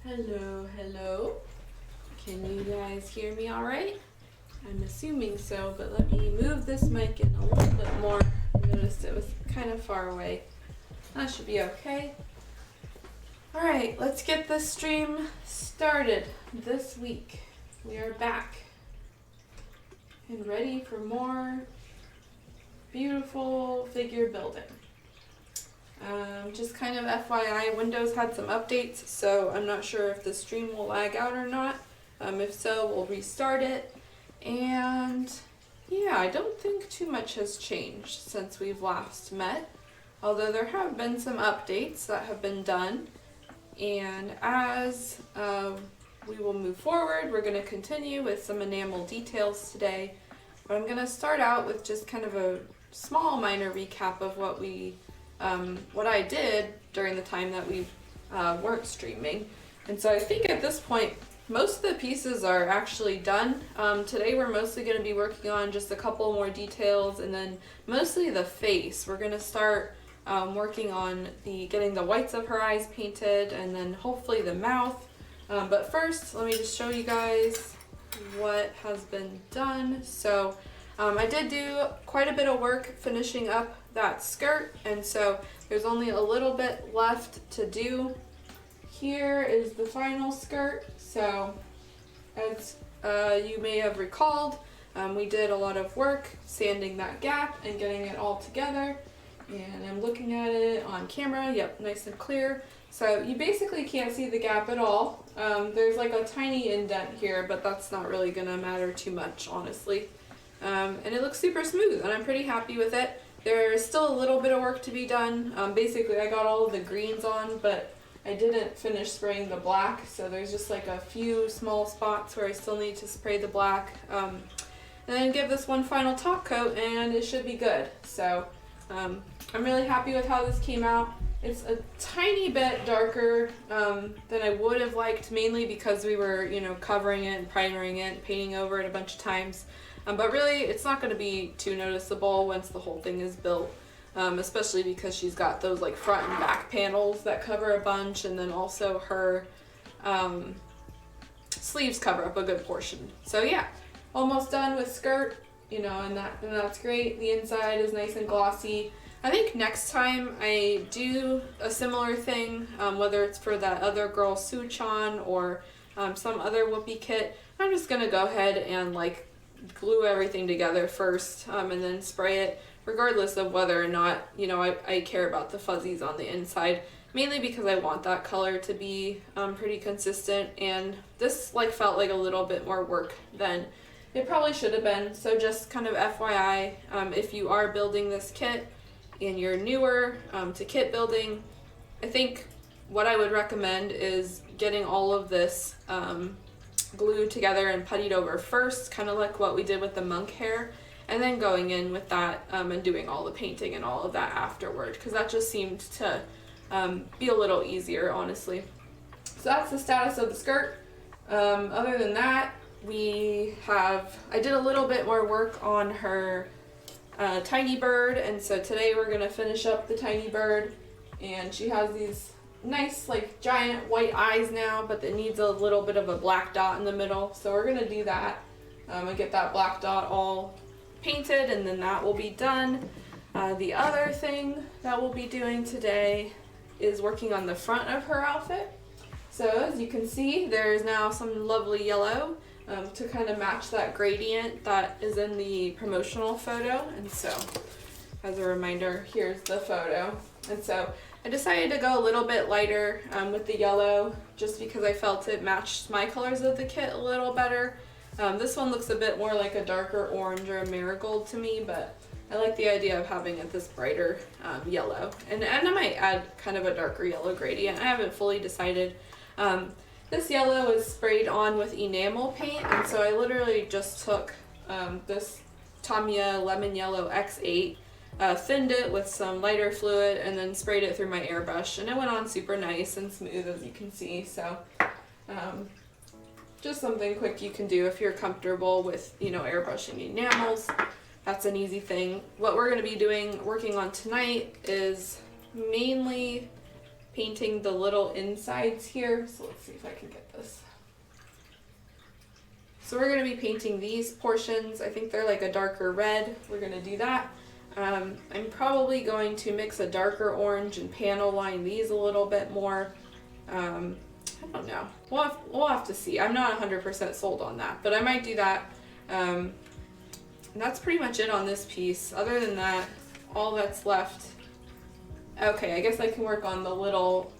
Hello, hello. Can you guys hear me all right? I'm assuming so, but let me move this mic in a little bit more. I noticed it was kind of far away. That should be okay. All right, let's get this stream started this week. We are back and ready for more beautiful figure building. Just kind of FYI, Windows had some updates, so I'm not sure if the stream will lag out or not. If so, we'll restart it. And yeah, I don't think too much has changed since we've last met, although there have been some updates that have been done. And as we will move forward, we're going to continue with some enamel details today. But I'm going to start out with just kind of a small minor recap of what I did during the time that we weren't streaming. And so I think at this point, most of the pieces are actually done. Today we're mostly going to be working on just a couple more details, and then mostly the face. We're going to start working on getting the whites of her eyes painted, and then hopefully the mouth. But first, let me just show you guys what has been done. So I did do quite a bit of work finishing up that skirt, and so there's only a little bit left to do. Here is the final skirt. So as you may have recalled, we did a lot of work sanding that gap and getting it all together, and I'm looking at it on camera. Yep, nice and clear. So you basically can't see the gap at all. There's like a tiny indent here, but that's not really gonna matter too much, honestly. And it looks super smooth, and I'm pretty happy with it. There's still a little bit of work to be done. Basically, I got all of the greens on, but I didn't finish spraying the black, so there's just like a few small spots where I still need to spray the black. And then give this one final top coat, and it should be good. So I'm really happy with how this came out. It's a tiny bit darker than I would have liked, mainly because we were, covering it and primering it and painting over it a bunch of times. But really, it's not going to be too noticeable once the whole thing is built, especially because she's got those like front and back panels that cover a bunch, and then also her sleeves cover up a good portion. So yeah, almost done with skirt, and that's great. The inside is nice and glossy. I think next time I do a similar thing, whether it's for that other girl Su-chan or some other Whoopie kit, I'm just going to go ahead and like glue everything together first and then spray it, regardless of whether or not I care about the fuzzies on the inside, mainly because I want that color to be pretty consistent, and this felt like a little bit more work than it probably should have been. So just kind of FYI, if you are building this kit and you're newer to kit building, I think what I would recommend is getting all of this glued together and puttied over first, kind of like what we did with the monk hair, and then going in with that and doing all the painting and all of that afterward, because that just seemed to be a little easier, honestly. So that's the status of the skirt. Other than that, I did a little bit more work on her tiny bird, and so today we're going to finish up the tiny bird, and she has these nice giant white eyes now, but it needs a little bit of a black dot in the middle, so we're gonna do that and get that black dot all painted, and then that will be done. The other thing that we'll be doing today is working on the front of her outfit. So as you can see, there's now some lovely yellow to kind of match that gradient that is in the promotional photo, and so as a reminder, here's the photo. And so I decided to go a little bit lighter with the yellow, just because I felt it matched my colors of the kit a little better. This one looks a bit more like a darker orange or a marigold to me, but I like the idea of having it this brighter yellow. And I might add kind of a darker yellow gradient. I haven't fully decided. This yellow is sprayed on with enamel paint, and so I literally just took this Tamiya Lemon Yellow X8, thinned it with some lighter fluid, and then sprayed it through my airbrush, and it went on super nice and smooth, as you can see. So just something quick you can do if you're comfortable with airbrushing enamels. That's an easy thing. What we're going to be working on tonight is mainly painting the little insides here. So let's see if I can get this. So we're going to be painting these portions. I think they're like a darker red. We're going to do that. I'm probably going to mix a darker orange and panel line these a little bit more. I don't know. We'll have to see. I'm not 100% sold on that, but I might do that. And that's pretty much it on this piece. Other than that, all that's left. Okay, I guess I can work on the little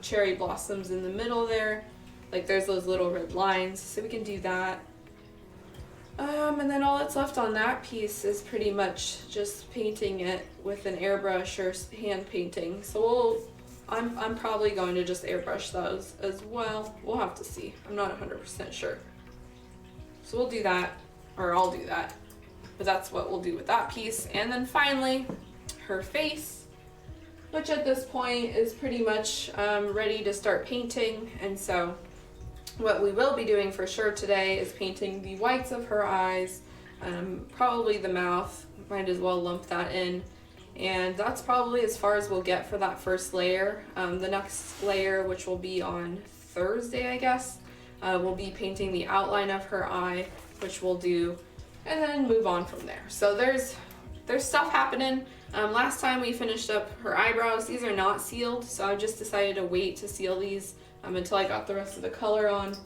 cherry blossoms in the middle there. Like there's those little red lines, so we can do that. And then all that's left on that piece is pretty much just painting it with an airbrush or hand painting. So I'm probably going to just airbrush those as well. We'll have to see. I'm not 100% sure. So we'll do that, or I'll do that. But that's what we'll do with that piece. And then finally, her face, which at this point is pretty much ready to start painting. And so what we will be doing for sure today is painting the whites of her eyes, probably the mouth, might as well lump that in. And that's probably as far as we'll get for that first layer. The next layer, which will be on Thursday, I guess, we'll be painting the outline of her eye, which we'll do, and then move on from there. So there's stuff happening. Last time we finished up her eyebrows. These are not sealed, so I just decided to wait to seal these until I got the rest of the color on.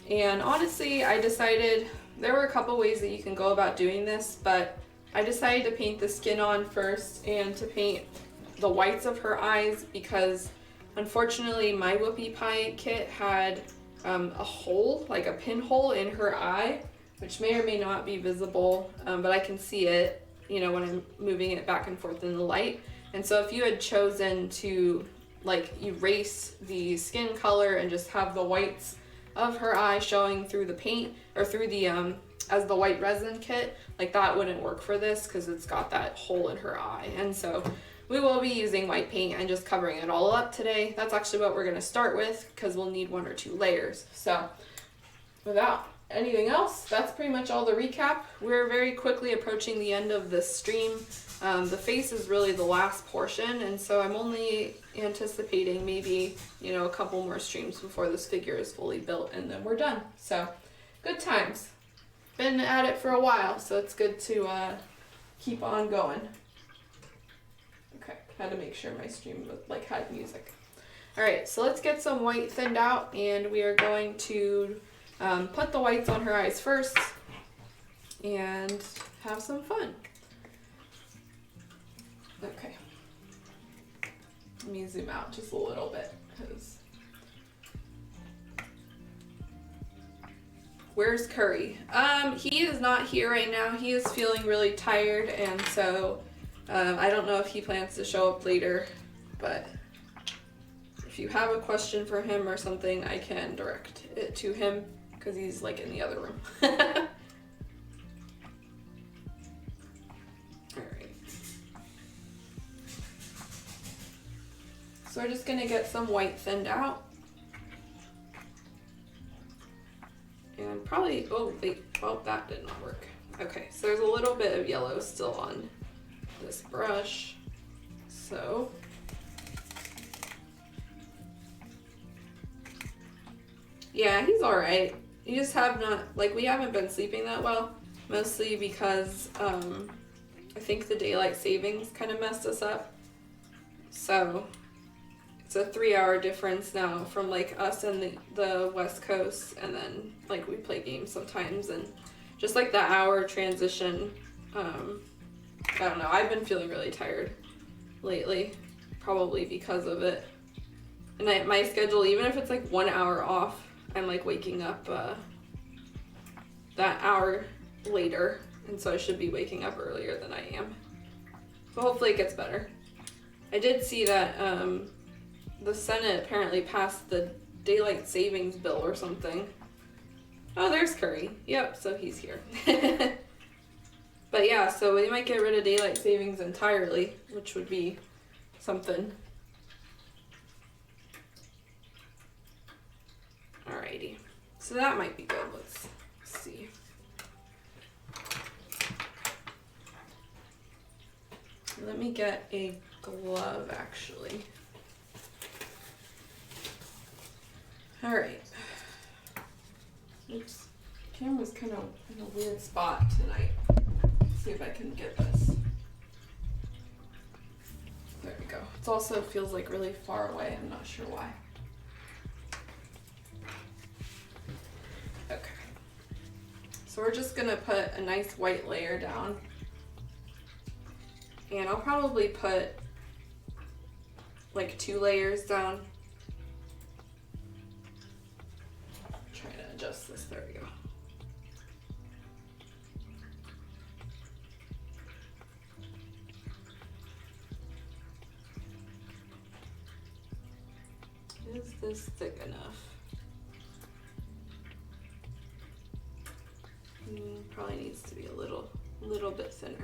And honestly, I decided there were a couple ways that you can go about doing this, but I decided to paint the skin on first and to paint the whites of her eyes because unfortunately my Whoopie Pie kit had a hole, like a pinhole in her eye, which may or may not be visible, but I can see it, you know, when I'm moving it back and forth in the light. And so if you had chosen to like erase the skin color and just have the whites of her eye showing through the paint or through the as the white resin kit, like that wouldn't work for this because it's got that hole in her eye. And so we will be using white paint and just covering it all up today. That's actually what we're going to start with because we'll need 1 or 2 layers. So without anything else, that's pretty much all the recap. We're very quickly approaching the end of this stream. The face is really the last portion, and so I'm only anticipating maybe, you know, a couple more streams before this figure is fully built, and then we're done. So, good times. Been at it for a while, so it's good to keep on going. Okay, had to make sure my stream had music. All right, so let's get some white thinned out, and we are going to put the whites on her eyes first and have some fun. Okay, let me zoom out just a little bit because where's Curry? He is not here right now. He is feeling really tired, and so I don't know if he plans to show up later, but if you have a question for him or something, I can direct it to him because he's like in the other room. So we're just gonna get some white thinned out. And probably, oh wait, well that did not work. Okay, so there's a little bit of yellow still on this brush. So, yeah, he's all right. You just have not, like we haven't been sleeping that well, mostly because I think the daylight savings kind of messed us up. So, it's a 3-hour difference now from like us and the West Coast, and then like we play games sometimes, and just like the hour transition, I don't know, I've been feeling really tired lately, probably because of it. And my schedule, even if it's like 1 hour off, I'm like waking up that hour later, and so I should be waking up earlier than I am. So hopefully it gets better. I did see that the Senate apparently passed the daylight savings bill or something. Oh, there's Curry. Yep, so he's here. But yeah, so we might get rid of daylight savings entirely, which would be something. Alrighty, so that might be good. Let's see. Let me get a glove actually. All right. Oops. Camera's kind of in a weird spot tonight. Let's see if I can get this. There we go. It also feels like really far away. I'm not sure why. Okay. So we're just gonna put a nice white layer down. And I'll probably put like 2 layers down. Trying to adjust this, there we go. Is this thick enough? Probably needs to be a little bit thinner.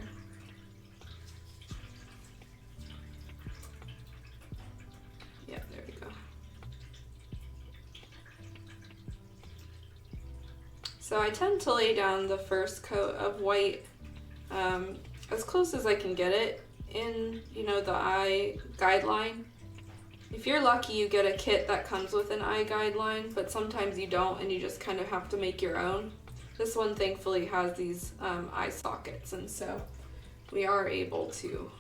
Yeah, there we go. So I tend to lay down the first coat of white as close as I can get it in, you know, the eye guideline. If you're lucky, you get a kit that comes with an eye guideline, but sometimes you don't and you just kind of have to make your own. This one thankfully has these eye sockets, and so we are able to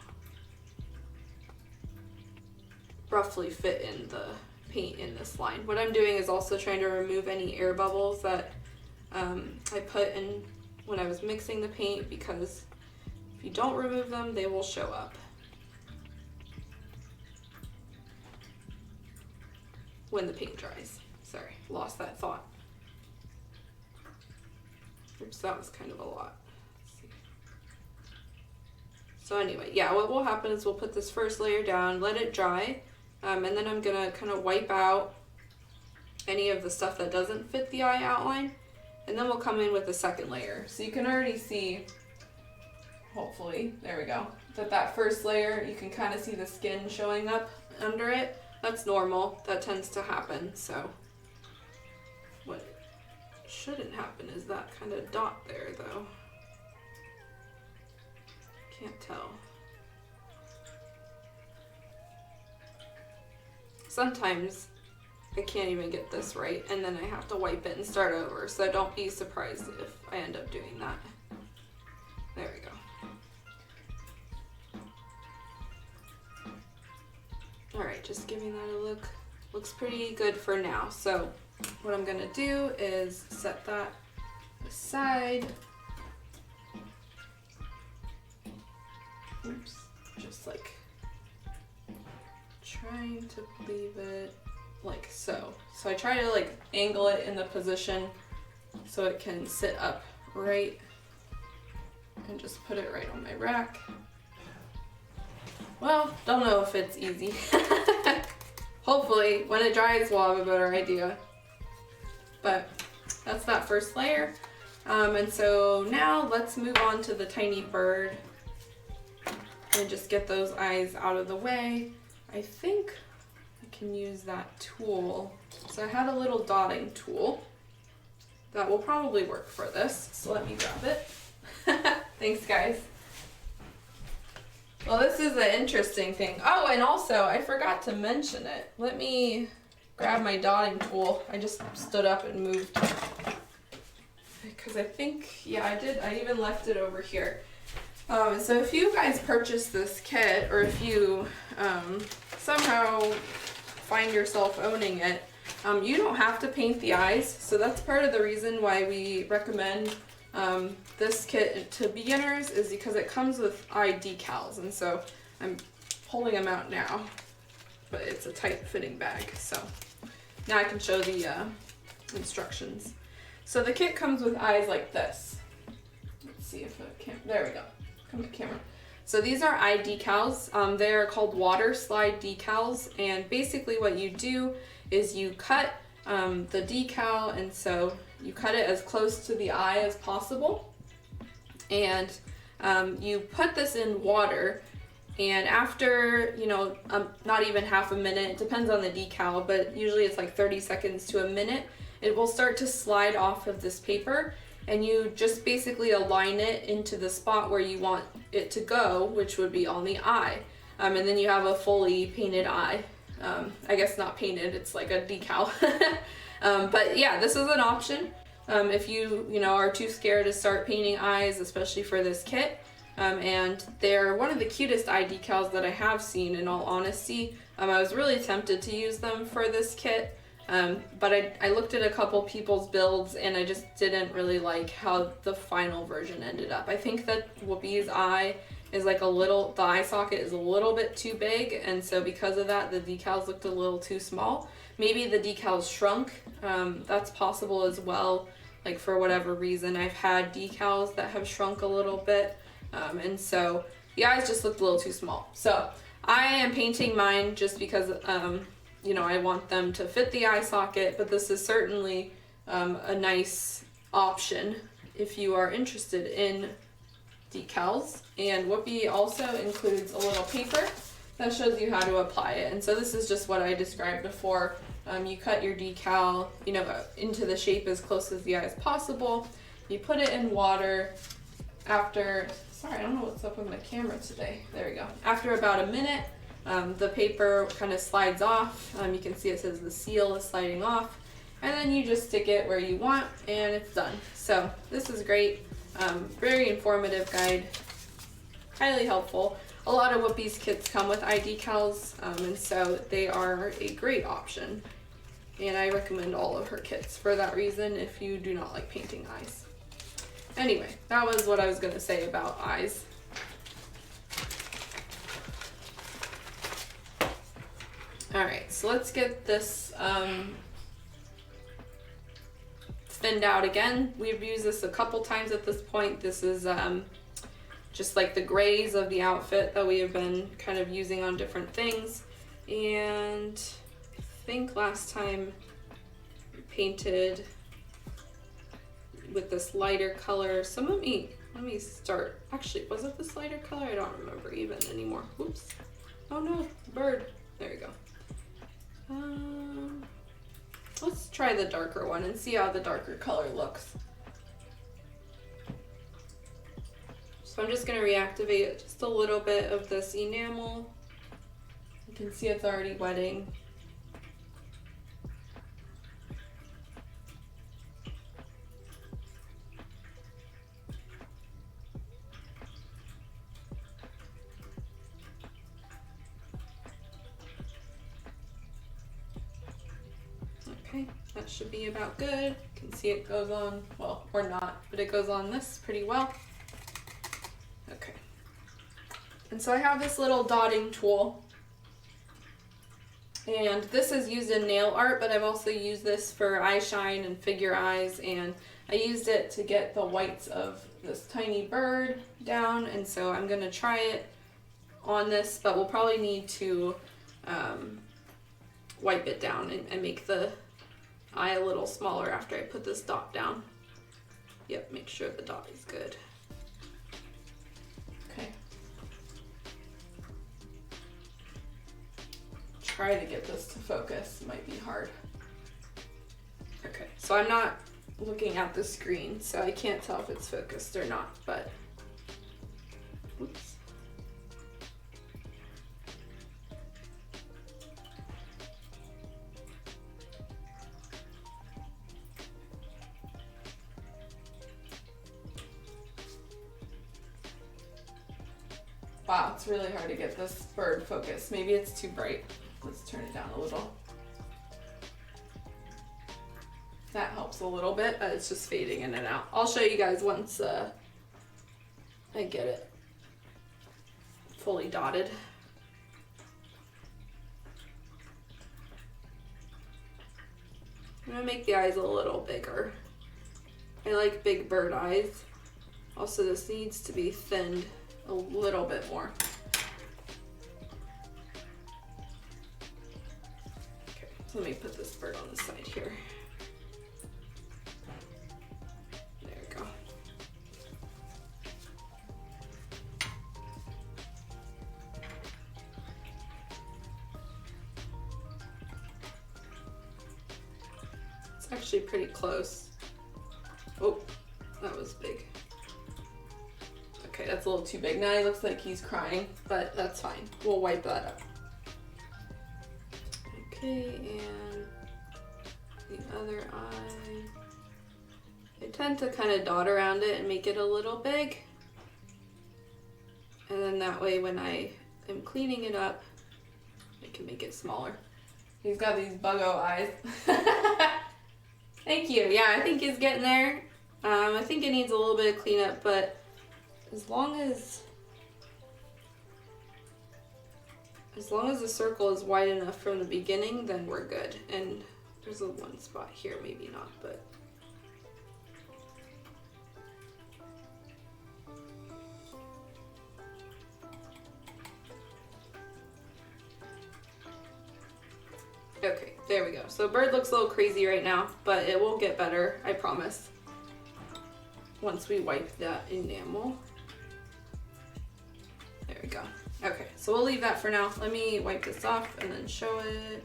roughly fit in the paint in this line. What I'm doing is also trying to remove any air bubbles that I put in when I was mixing the paint, because if you don't remove them, they will show up. When the paint dries. Sorry, lost that thought. Oops, that was kind of a lot. Let's see. So anyway, yeah, what will happen is we'll put this first layer down, let it dry, and then I'm gonna kind of wipe out any of the stuff that doesn't fit the eye outline, and then we'll come in with the second layer. So you can already see, hopefully, there we go, that first layer, you can kind of see the skin showing up under it. That's normal, that tends to happen, so what shouldn't happen is that kind of dot there though. Can't tell. Sometimes I can't even get this right and then I have to wipe it and start over, so don't be surprised if I end up doing that. There we go. Alright, just giving that a look. Looks pretty good for now. So what I'm gonna do is set that aside. Oops, just like trying to leave it like so. So I try to like angle it in the position so it can sit up right, and just put it right on my rack. Well, don't know if it's easy. Hopefully, when it dries, we'll have a better idea. But that's that first layer. And so now let's move on to the tiny bird and just get those eyes out of the way. I think I can use that tool. So I had a little dotting tool that will probably work for this. So let me grab it. Thanks, guys. Well, this is an interesting thing. Oh, and also, I forgot to mention it. Let me grab my dotting tool. I just stood up and moved. Because I think, yeah, I did. I even left it over here. So if you guys purchase this kit, or if you somehow find yourself owning it, you don't have to paint the eyes. So that's part of the reason why we recommend this kit to beginners, is because it comes with eye decals, and so I'm pulling them out now, but it's a tight fitting bag, so now I can show the instructions. So the kit comes with eyes like this. Let's see if it can, there we go, come to camera. So these are eye decals. They're called water slide decals, and basically what you do is you cut the decal, and so you cut it as close to the eye as possible, and you put this in water, and after, you know, not even half a minute, it depends on the decal, but usually it's like 30 seconds to a minute, it will start to slide off of this paper, and you just basically align it into the spot where you want it to go, which would be on the eye, and then you have a fully painted eye I guess not painted, it's like a decal. But yeah, this is an option. If you know, are too scared to start painting eyes, especially for this kit. And they're one of the cutest eye decals that I have seen, in all honesty. I was really tempted to use them for this kit, but I looked at a couple people's builds and I just didn't really like how the final version ended up. I think that Whoopie's eye is like the eye socket is a little bit too big, and so because of that, the decals looked a little too small. Maybe the decals shrunk, that's possible as well. Like for whatever reason, I've had decals that have shrunk a little bit, and so the eyes just looked a little too small. So I am painting mine just because, you know, I want them to fit the eye socket, but this is certainly a nice option if you are interested in decals. And Whoopie also includes a little paper that shows you how to apply it. And so this is just what I described before. You cut your decal, you know, into the shape as close as the eye as possible. You put it in water after, sorry, I don't know what's up with my camera today. There we go. After about a minute, the paper kind of slides off. You can see it says the seal is sliding off. And then you just stick it where you want and it's done. So this is great. Very informative guide. Highly helpful. A lot of Whoopie's kits come with eye decals, and so they are a great option. And I recommend all of her kits for that reason if you do not like painting eyes. Anyway, that was what I was going to say about eyes. Alright, so let's get this thinned out again. We've used this a couple times at this point. This is just like the grays of the outfit that we have been kind of using on different things. And I think last time we painted with this lighter color. So let me start. Actually, was it this lighter color? I don't remember even anymore. Whoops. Oh no, bird. There we go. Let's try the darker one and see how the darker color looks. So I'm just going to reactivate just a little bit of this enamel. You can see it's already wetting. Okay, that should be about good. You can see it goes on, well, or not, but it goes on this pretty well. Okay. And so I have this little dotting tool. And this is used in nail art, but I've also used this for eye shine and figure eyes. And I used it to get the whites of this tiny bird down. And so I'm going to try it on this, but we'll probably need to wipe it down and make the eye a little smaller after I put this dot down. Yep, make sure the dot is good. Okay. Try to get this to focus, might be hard. Okay, so I'm not looking at the screen, so I can't tell if it's focused or not, but oops. Wow, it's really hard to get this bird focused. Maybe it's too bright. Let's turn it down a little. That helps a little bit, but it's just fading in and out. I'll show you guys once I get it fully dotted. I'm gonna make the eyes a little bigger. I like big bird eyes. Also, this needs to be thinned a little bit more. Okay, so let me put this bird on the side here. There we go. It's actually pretty close. Oh, that was big. Okay, that's a little too big. Now he looks like he's crying, but that's fine. We'll wipe that up. Okay, and the other eye. I tend to kind of dot around it and make it a little big. And then that way when I am cleaning it up, I can make it smaller. He's got these buggo eyes. Thank you. Yeah, I think he's getting there. I think it needs a little bit of cleanup, but as long as the circle is wide enough from the beginning, then we're good. And there's a one spot here, maybe not, but. Okay, there we go. So bird looks a little crazy right now, but it will get better, I promise. Once we wipe that enamel. There we go. Okay, so we'll leave that for now. Let me wipe this off and then show it.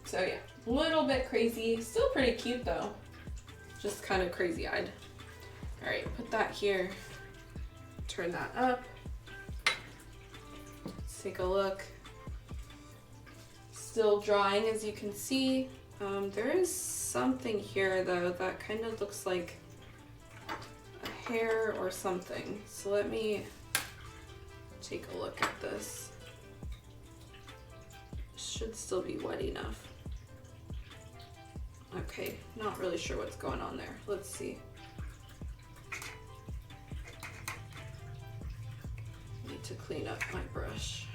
So yeah, a little bit crazy. Still pretty cute though. Just kind of crazy-eyed. All right, put that here. Turn that up. Let's take a look. Still drying, as you can see. There is something here though that kind of looks like a hair or something. So let me take a look at this. Should still be wet enough. Okay, not really sure what's going on there. Let's see. Need to clean up my brush.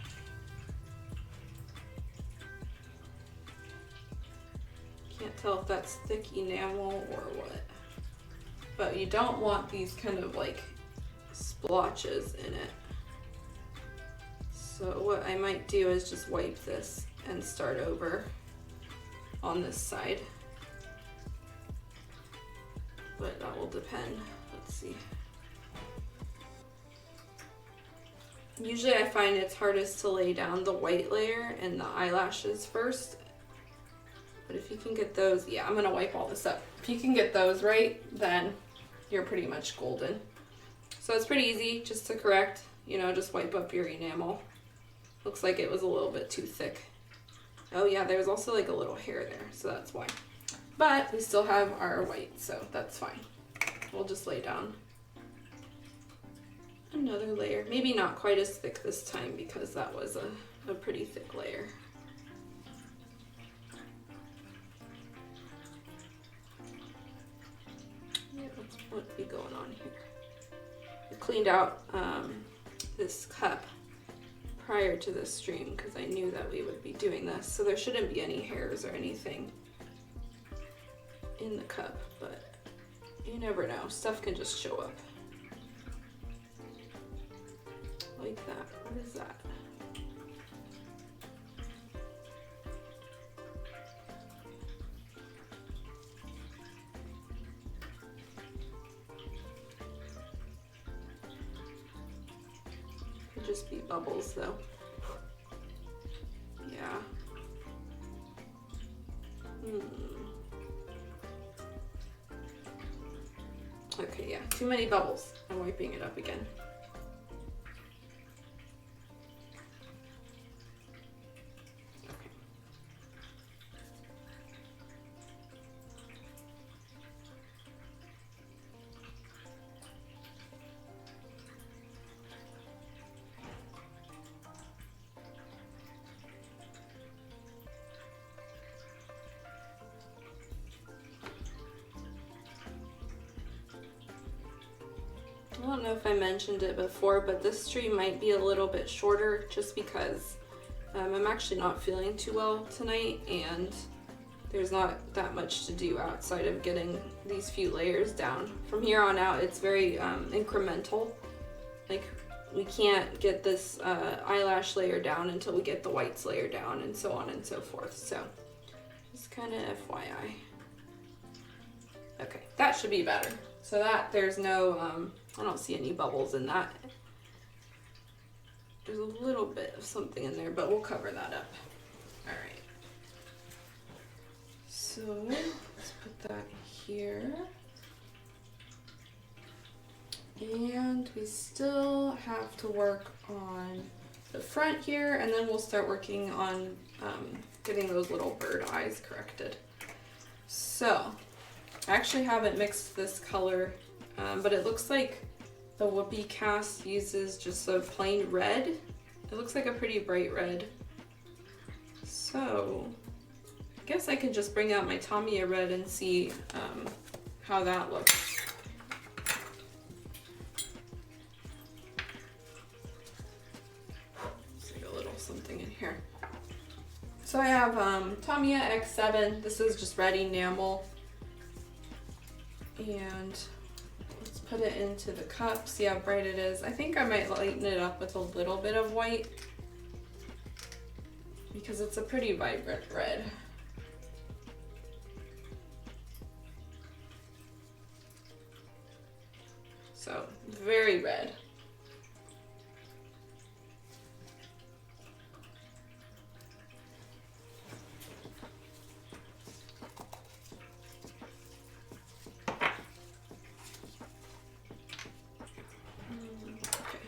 Can't tell if that's thick enamel or what. But you don't want these kind of like splotches in it. So what I might do is just wipe this and start over on this side. But that will depend. Let's see. Usually I find it's hardest to lay down the white layer and the eyelashes first. But if you can get those, yeah, I'm gonna wipe all this up. If you can get those right, then you're pretty much golden. So it's pretty easy just to correct, you know, just wipe up your enamel. Looks like it was a little bit too thick. Oh yeah, there's also like a little hair there, so that's why. But we still have our white, so that's fine. We'll just lay down another layer. Maybe not quite as thick this time because that was a pretty thick layer. Yeah, that's what be going on here. I cleaned out this cup prior to this stream because I knew that we would be doing this, so there shouldn't be any hairs or anything in the cup, but you never know. Stuff can just show up. Like that. What is that? Could just be bubbles though. Yeah. Okay, yeah, too many bubbles. I'm wiping it up again. Okay. I don't know if I mentioned it before, but this stream might be a little bit shorter just because I'm actually not feeling too well tonight and there's not that much to do outside of getting these few layers down. From here on out, it's very incremental. Like, we can't get this eyelash layer down until we get the whites layer down and so on and so forth. So, just kind of FYI. Okay, that should be better. So that there's no, I don't see any bubbles in that. There's a little bit of something in there, but we'll cover that up. All right. So let's put that here. And we still have to work on the front here, and then we'll start working on getting those little bird eyes corrected. So, I actually haven't mixed this color, but it looks like the Whoopie cast uses just a plain red. It looks like a pretty bright red. So, I guess I can just bring out my Tamiya red and see how that looks. Something in here. So I have Tamiya X7. This is just red enamel. And let's put it into the cup, see how bright it is. I think I might lighten it up with a little bit of white because it's a pretty vibrant red. So, very red.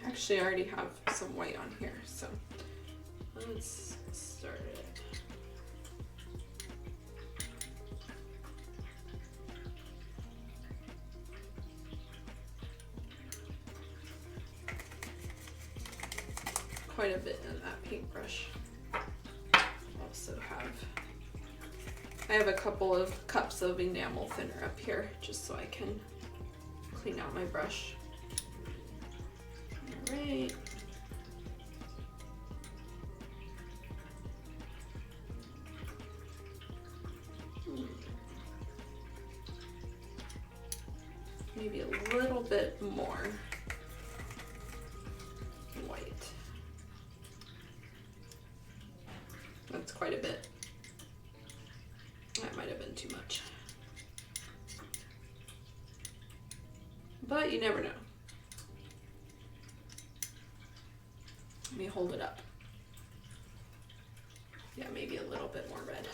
Actually, I already have some white on here, so let's start it. Quite a bit in that paintbrush. I have a couple of cups of enamel thinner up here, just so I can clean out my brush. Right. Maybe a little bit more white. That's quite a bit. That might have been too much. But you never know. Let me hold it up. Yeah, maybe a little bit more red.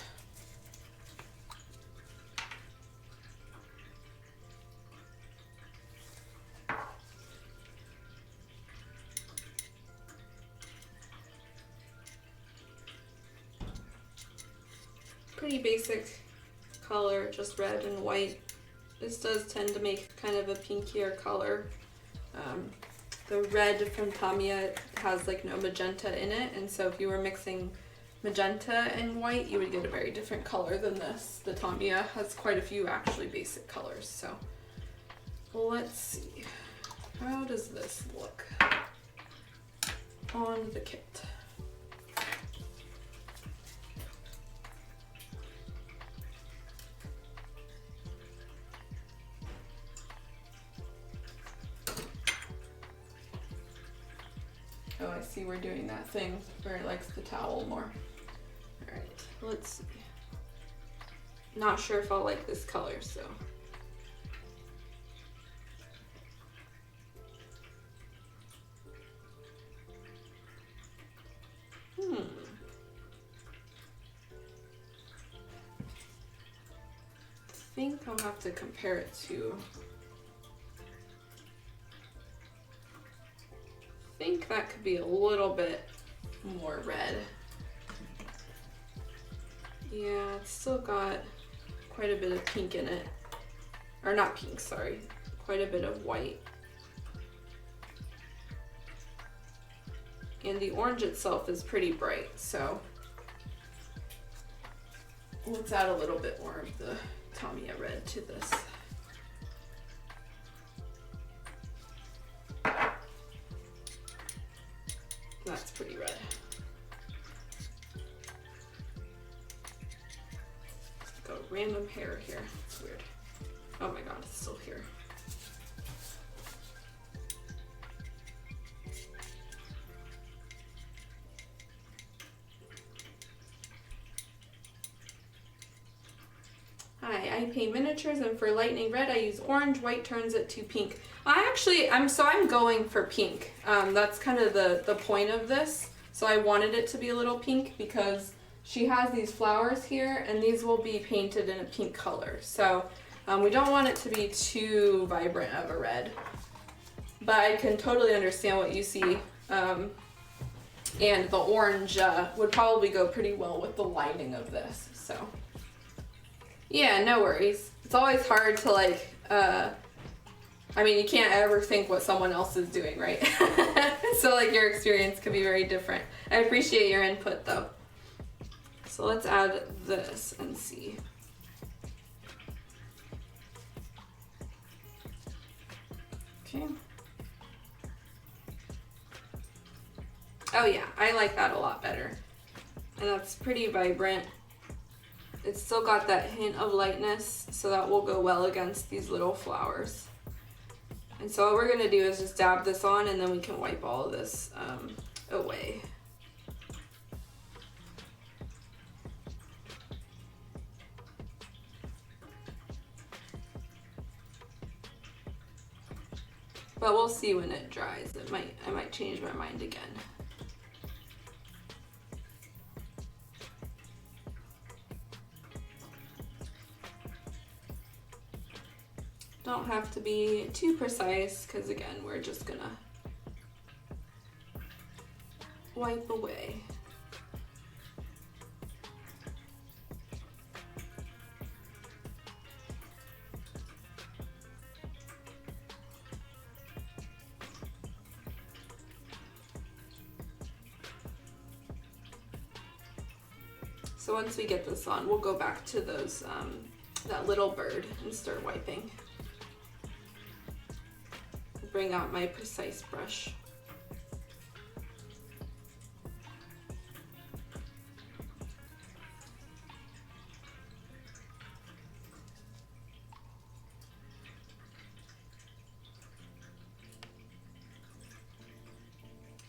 Pretty basic color, just red and white. This does tend to make kind of a pinkier color. The red from Tamiya has like no magenta in it, and so if you were mixing magenta and white, you would get a very different color than this. The Tamiya has quite a few actually basic colors, so let's see. How does this look on the kit? Oh, I see we're doing that thing where it likes the towel more. Alright, let's see. Not sure if I'll like this color, so. I think I'll have to compare it to. I think that could be a little bit more red. Yeah, it's still got quite a bit of pink in it. Or not pink, sorry. Quite a bit of white. And the orange itself is pretty bright, so let's add a little bit more of the Tamiya red to this. That's pretty red. Got a random hair here. It's weird. Oh my god, it's still here. Hi, I paint miniatures, and for lightning red I use orange, white turns it to pink. I'm going for pink. That's kind of the point of this. So I wanted it to be a little pink because she has these flowers here, and these will be painted in a pink color. So we don't want it to be too vibrant of a red. but I can totally understand what you see. And the orange would probably go pretty well with the lining of this, so. Yeah, no worries. It's always hard to like, I mean, you can't ever think what someone else is doing, right? So like your experience could be very different. I appreciate your input though. So let's add this and see. Okay. Oh yeah, I like that a lot better. And that's pretty vibrant. It's still got that hint of lightness, so that will go well against these little flowers. And so what we're gonna do is just dab this on, and then we can wipe all of this away. But we'll see when it dries. I might change my mind again. Don't have to be too precise, because again, we're just gonna wipe away. So once we get this on, we'll go back to those that little bird and start wiping. Bring out my precise brush.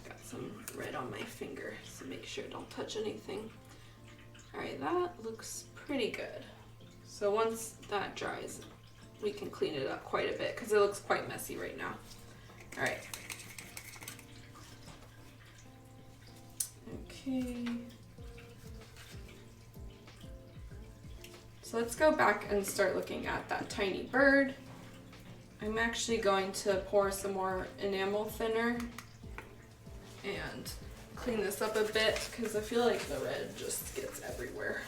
Got some red on my finger, so make sure don't touch anything. All right, that looks pretty good. So once that dries, we can clean it up quite a bit because it looks quite messy right now. All right. Okay. So let's go back and start looking at that tiny bird. I'm actually going to pour some more enamel thinner and clean this up a bit because I feel like the red just gets everywhere.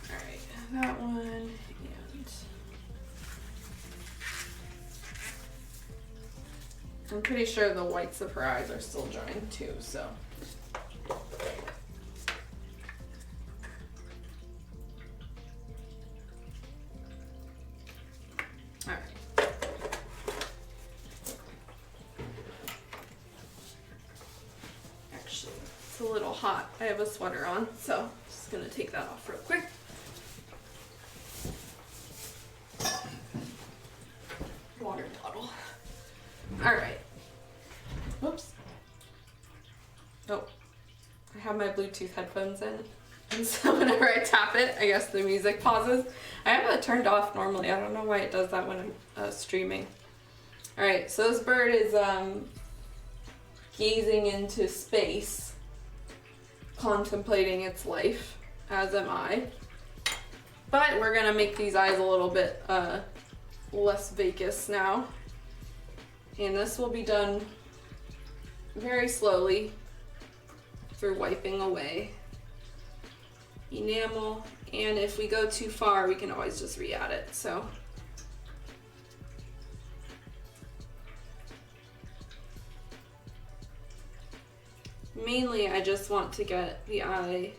All right, that one, and I'm pretty sure the whites of her eyes are still drying too, so. All right. Actually, it's a little hot. I have a sweater on, so I'm just gonna take that off real quick. Water bottle. All right. Whoops. Oh, I have my Bluetooth headphones in, and so whenever I tap it, I guess the music pauses. I have it turned off normally. I don't know why it does that when I'm streaming. All right, so this bird is gazing into space, contemplating its life, as am I. But we're gonna make these eyes a little bit less vacus now. And this will be done very slowly through wiping away enamel, and if we go too far, we can always just re-add it. So mainly I just want to get the eye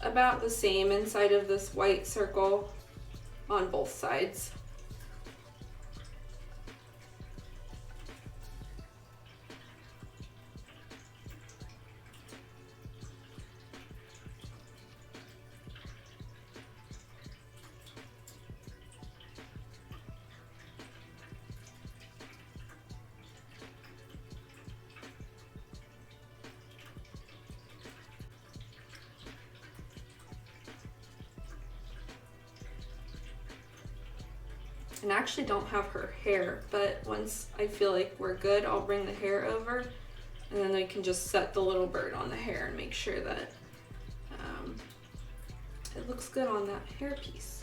about the same inside of this white circle on both sides. And I actually don't have her hair, but once I feel like we're good, I'll bring the hair over, and then we can just set the little bird on the hair and make sure that it looks good on that hair piece.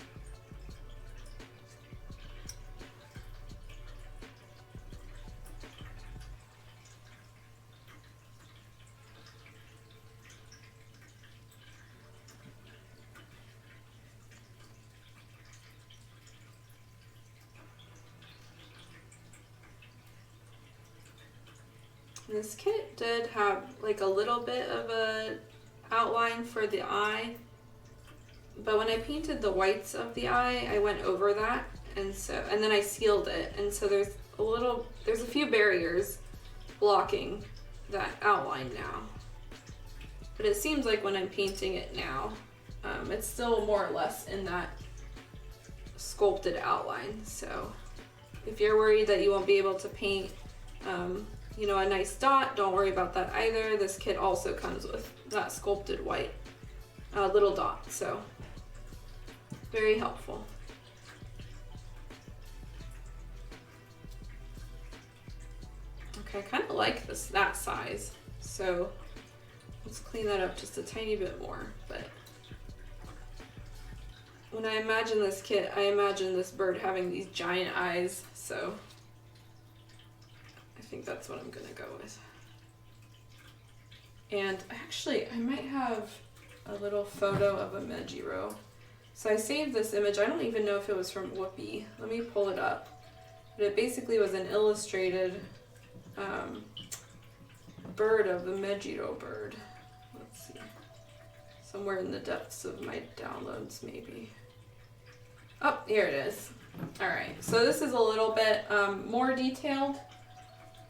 This kit did have like a little bit of a outline for the eye, but when I painted the whites of the eye, I went over that, and then I sealed it, and so there's a few barriers blocking that outline now. But it seems like when I'm painting it now, it's still more or less in that sculpted outline. So if you're worried that you won't be able to paint you know, a nice dot, don't worry about that either. This kit also comes with that sculpted white little dot, so very helpful. Okay, I kind of like that size, so let's clean that up just a tiny bit more. But when I imagine this kit, I imagine this bird having these giant eyes, so I think that's what I'm gonna go with. And actually, I might have a little photo of a Mejiro. So I saved this image. I don't even know if it was from Whoopie. Let me pull it up. But it basically was an illustrated bird of the Mejiro bird. Let's see. Somewhere in the depths of my downloads, maybe. Oh, here it is. All right, so this is a little bit more detailed,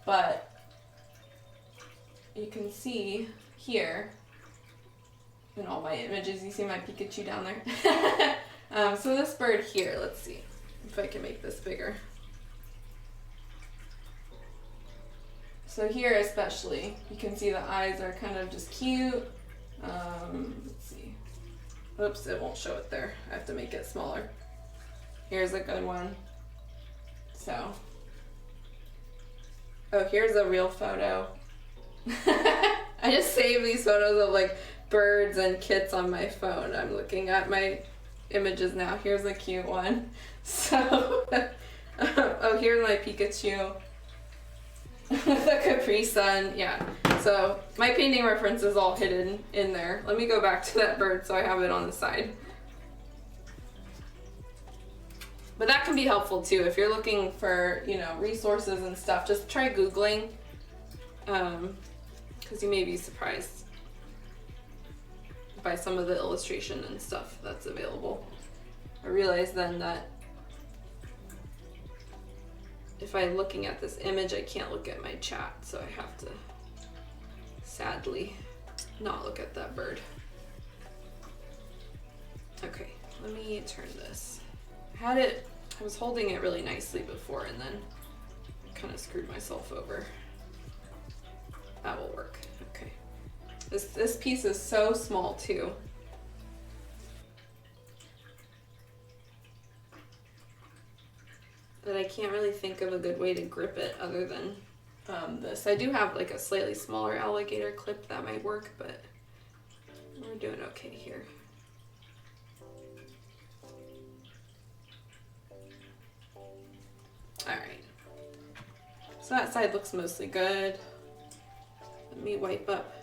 but you can see here in all my images, you see my Pikachu down there. So this bird here, let's see if I can make this bigger. So here especially, you can see the eyes are kind of just cute. Let's see. Oops, it won't show it there. I have to make it smaller. Here's a good one. So, oh, here's a real photo. I just saved these photos of like birds and kits on my phone. I'm looking at my images now. Here's a cute one. So, oh, here's my Pikachu. The Capri Sun, yeah. So my painting reference is all hidden in there. Let me go back to that bird so I have it on the side. But that can be helpful too if you're looking for, you know, resources and stuff. Just try Googling, because you may be surprised by some of the illustration and stuff that's available. I realized then that if I'm looking at this image, I can't look at my chat, so I have to sadly not look at that bird. Okay, let me turn this. I was holding it really nicely before and then kind of screwed myself over. That will work. Okay. This piece is so small too. That I can't really think of a good way to grip it other than this. I do have like a slightly smaller alligator clip that might work, but we're doing okay here. All right, so that side looks mostly good. Let me wipe up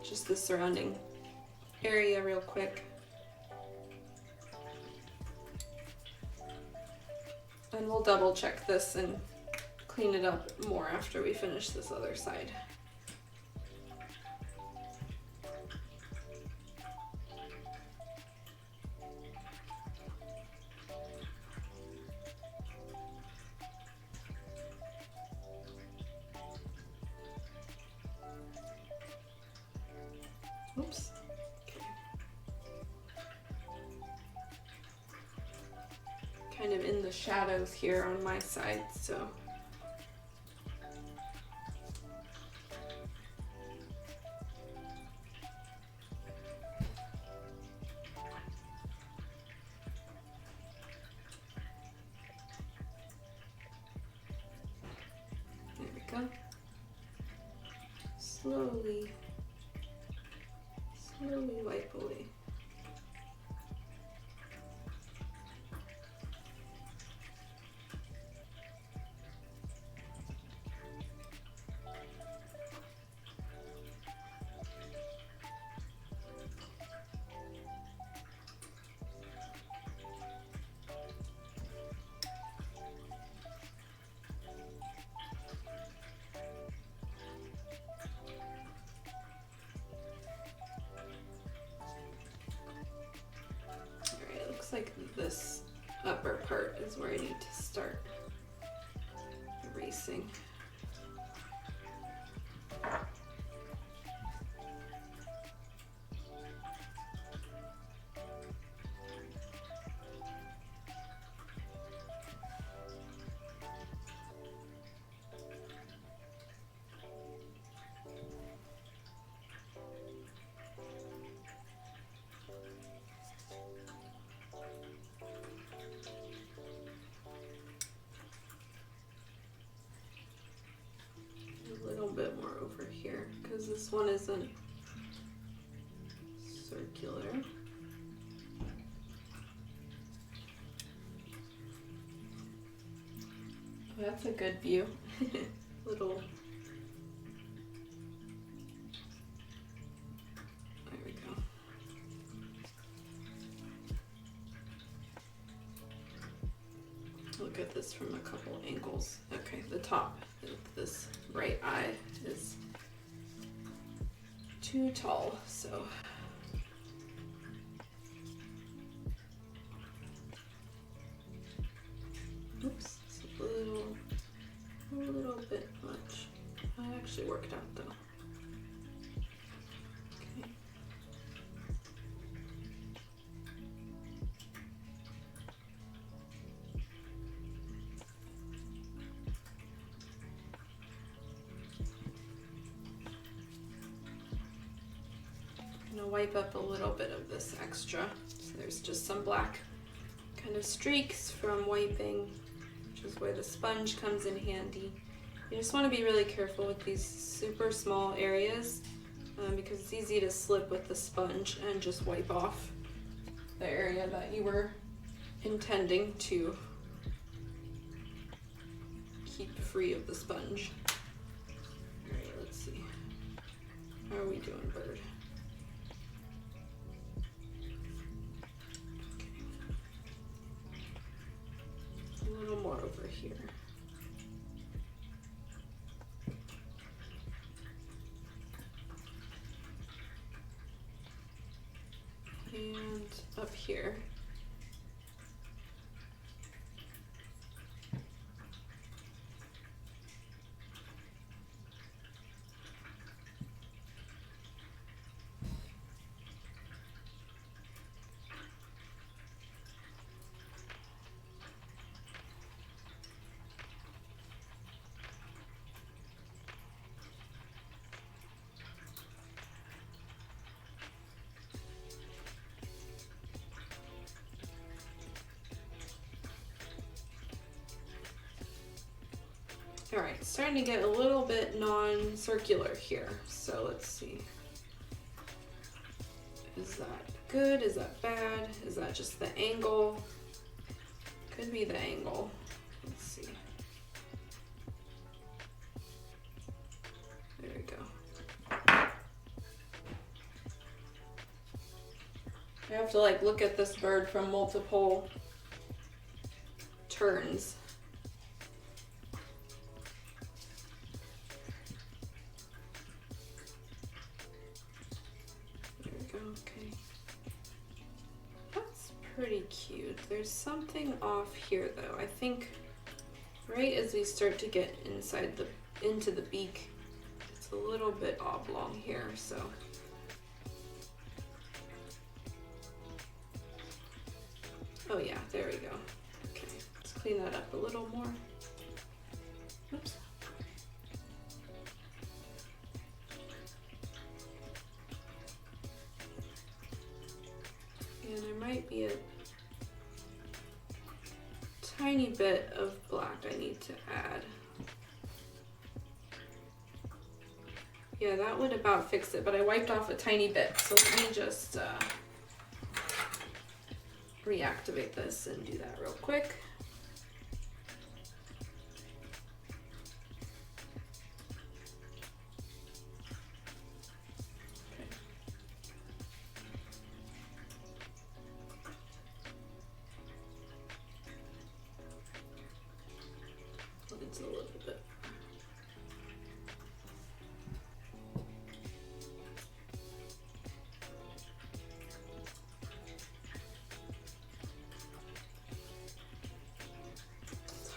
just the surrounding area real quick. And we'll double check this and clean it up more after we finish this other side. Oops. Kind of in the shadows here on my side, so there we go. Slowly wipe away. looks like this upper part is where I need to start erasing. Bit more over here because this one isn't circular. Oh, that's a good view. Little. There we go. Look at this from a couple angles. Okay, the top of this right eye is too tall, so oops, it's a little bit much. That actually worked out though. Okay. Wipe up a little bit of this extra. So there's just some black kind of streaks from wiping, which is where the sponge comes in handy. You just want to be really careful with these super small areas because it's easy to slip with the sponge and just wipe off the area that you were intending to keep free of the sponge. All right, let's see. How are we doing, bird? A little more over here. And up here. All right, it's starting to get a little bit non-circular here. So let's see. Is that good? Is that bad? Is that just the angle? Could be the angle. Let's see. There we go. I have to like look at this bird from multiple turns. Okay, that's pretty cute. There's something off here though. I think right as we start to get into the beak, it's a little bit oblong here, so. Oh yeah, there we go. Okay, let's clean that up a little more. Oops. And there might be a tiny bit of black I need to add. Yeah, that would about fix it, but I wiped off a tiny bit, so let me just reactivate this and do that real quick. It's a little bit.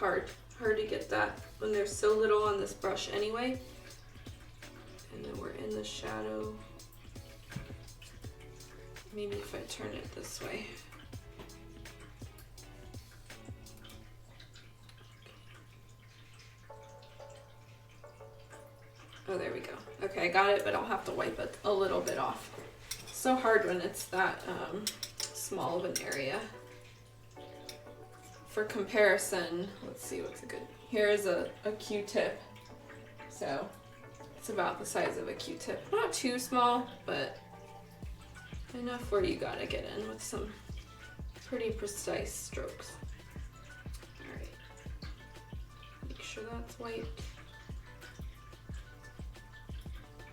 hard to get that when there's so little on this brush anyway. And then we're in the shadow. Maybe if I turn it this way. Oh, there we go. Okay, I got it, but I'll have to wipe it a little bit off. So hard when it's that small of an area. For comparison, let's see what's a good. Here's a Q-tip. So it's about the size of a Q-tip. Not too small, but enough where you gotta get in with some pretty precise strokes. All right. Make sure that's wiped.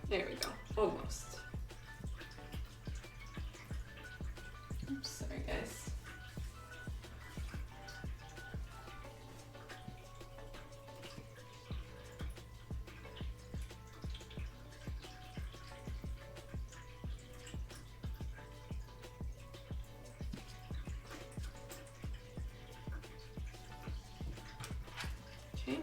There we go, almost. Oops, sorry guys. Okay.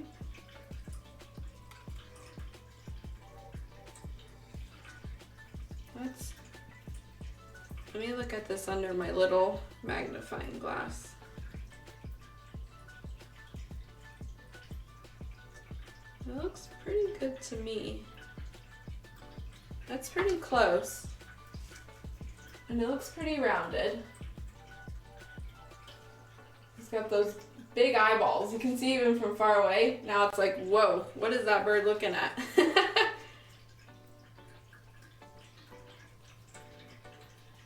Let me look at this under my little magnifying glass. It looks pretty good to me. That's pretty close. And it looks pretty rounded. It's got those big eyeballs. You can see even from far away. Now it's like, whoa, what is that bird looking at?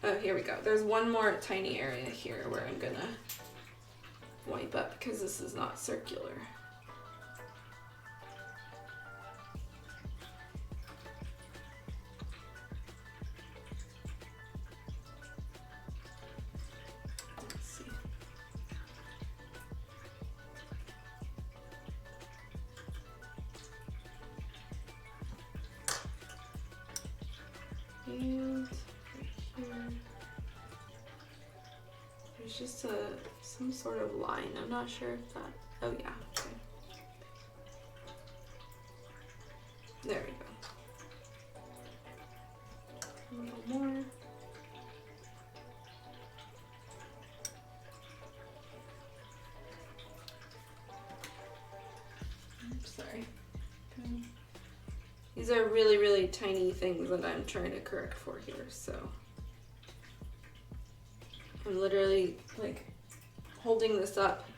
Oh, here we go. There's one more tiny area here where I'm gonna wipe up because this is not circular. Let's see. And there's just some sort of line. I'm not sure if that, oh yeah, okay. There we go. A little more. Oops, sorry. Okay. These are really, really tiny things that I'm trying to correct for here, so. I'm literally like holding this up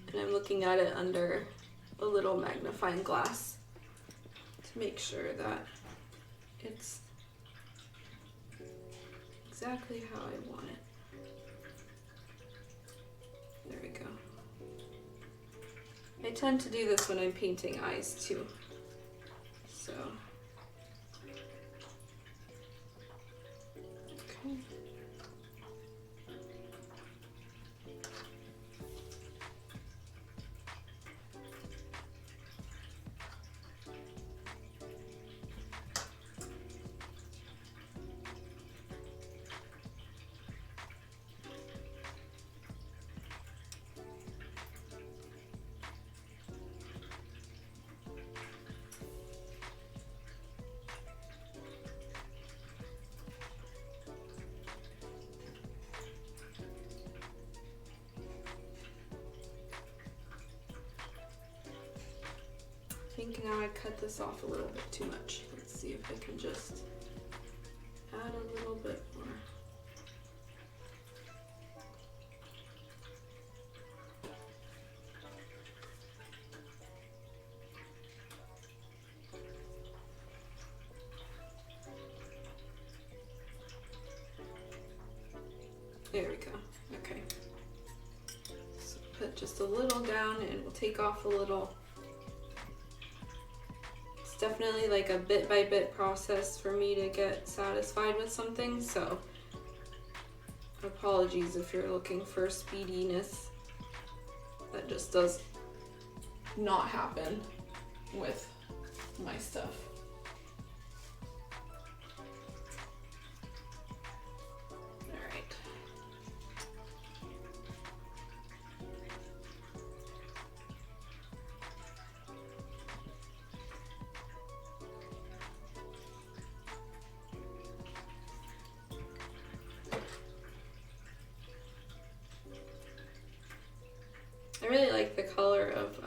and I'm looking at it under a little magnifying glass to make sure that it's exactly how I want it. There we go. I tend to do this when I'm painting eyes too. So. Okay. I think now I cut this off a little bit too much. Let's see if I can just add a little bit more. There we go. Okay. So put just a little down and we'll take off a little. It's definitely like a bit by bit process for me to get satisfied with something, so apologies if you're looking for speediness. That just does not happen with my stuff. color of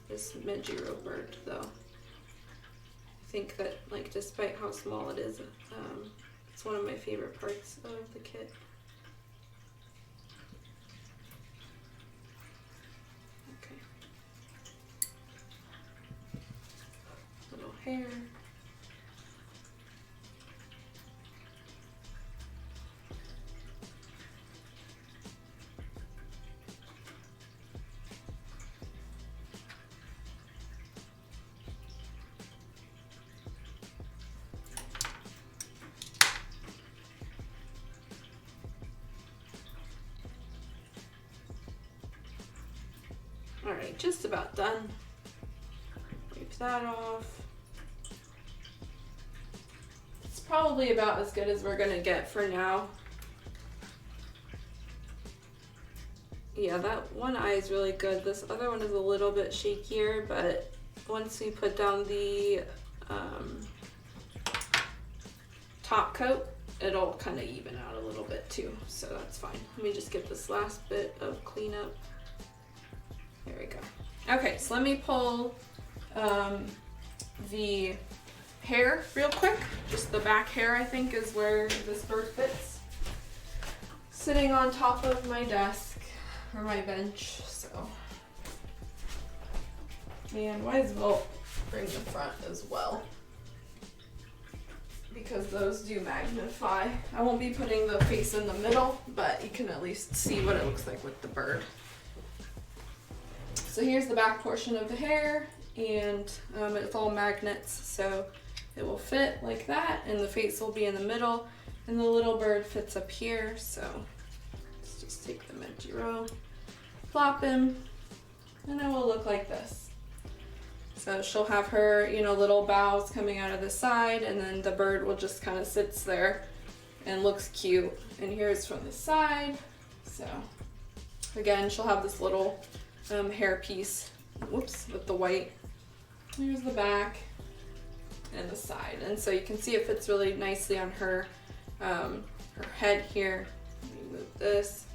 this Mejiro bird though. I think that, like, despite how small it is, it's one of my favorite parts of the kit. Okay. Little hair. Alright, just about done. Wipe that off. It's probably about as good as we're gonna get for now. Yeah, that one eye is really good. This other one is a little bit shakier, but once we put down the top coat, it'll kind of even out a little bit too, so that's fine. Let me just get this last bit of cleanup. There we go. Okay, so let me pull the hair real quick. Just the back hair, I think, is where this bird fits. Sitting on top of my desk or my bench, so. And might as well bring the front as well, because those do magnify. I won't be putting the face in the middle, but you can at least see what it looks like with the bird. So here's the back portion of the hair, and it's all magnets, so it will fit like that, and the face will be in the middle, and the little bird fits up here. So let's just take the Mejiro, flop him, and it will look like this. So she'll have her, you know, little bows coming out of the side, and then the bird will just kind of sits there and looks cute. And here's from the side. So again, she'll have this little hair piece, whoops, with the white. Here's the back and the side, and so you can see it fits really nicely on her her head here. Let me move this.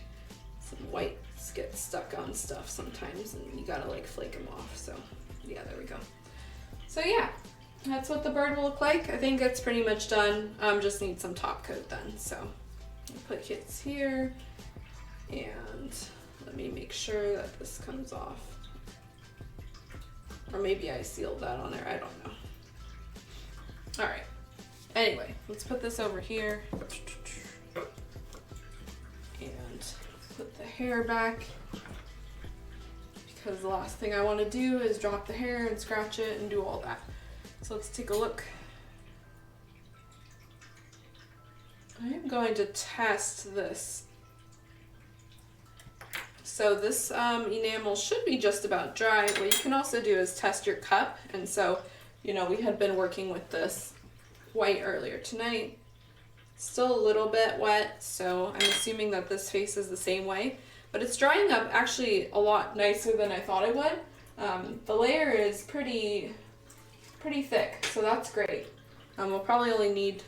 Some whites get stuck on stuff sometimes, and you gotta like flake them off. So yeah, there we go. So yeah, that's what the bird will look like. I think it's pretty much done. Just need some top coat then. So I'll put kits here, and let me make sure that this comes off. Or maybe I sealed that on there, I don't know. All right, anyway, let's put this over here and put the hair back, because the last thing I want to do is drop the hair and scratch it and do all that. So let's take a look. I am going to test this. So this enamel should be just about dry. What you can also do is test your cup. And so, you know, we had been working with this white earlier tonight. Still a little bit wet, so I'm assuming that this face is the same way. But it's drying up actually a lot nicer than I thought it would. The layer is pretty thick, so that's great. We'll probably only need,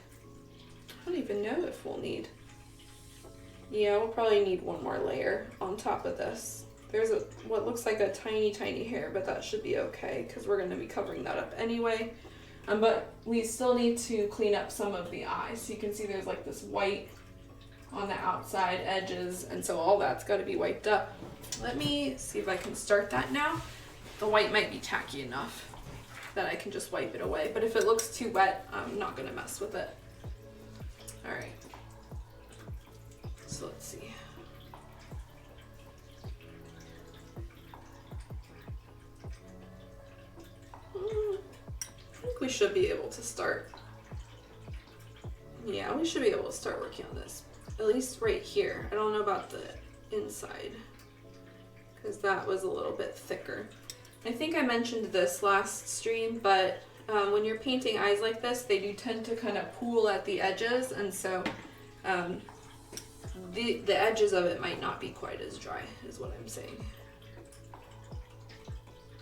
I don't even know if we'll need, yeah, we'll probably need one more layer on top of this. There's what looks like a tiny hair, but that should be okay because we're going to be covering that up anyway. But we still need to clean up some of the eyes. So you can see there's like this white on the outside edges, and so all that's got to be wiped up. Let me see if I can start that now. The white might be tacky enough that I can just wipe it away, but if it looks too wet, I'm not going to mess with it. All right. So let's see. I think we should be able to start. Yeah, we should be able to start working on this. At least right here. I don't know about the inside, because that was a little bit thicker. I think I mentioned this last stream, but when you're painting eyes like this, they do tend to kind of pool at the edges, and so the edges of it might not be quite as dry, is what I'm saying.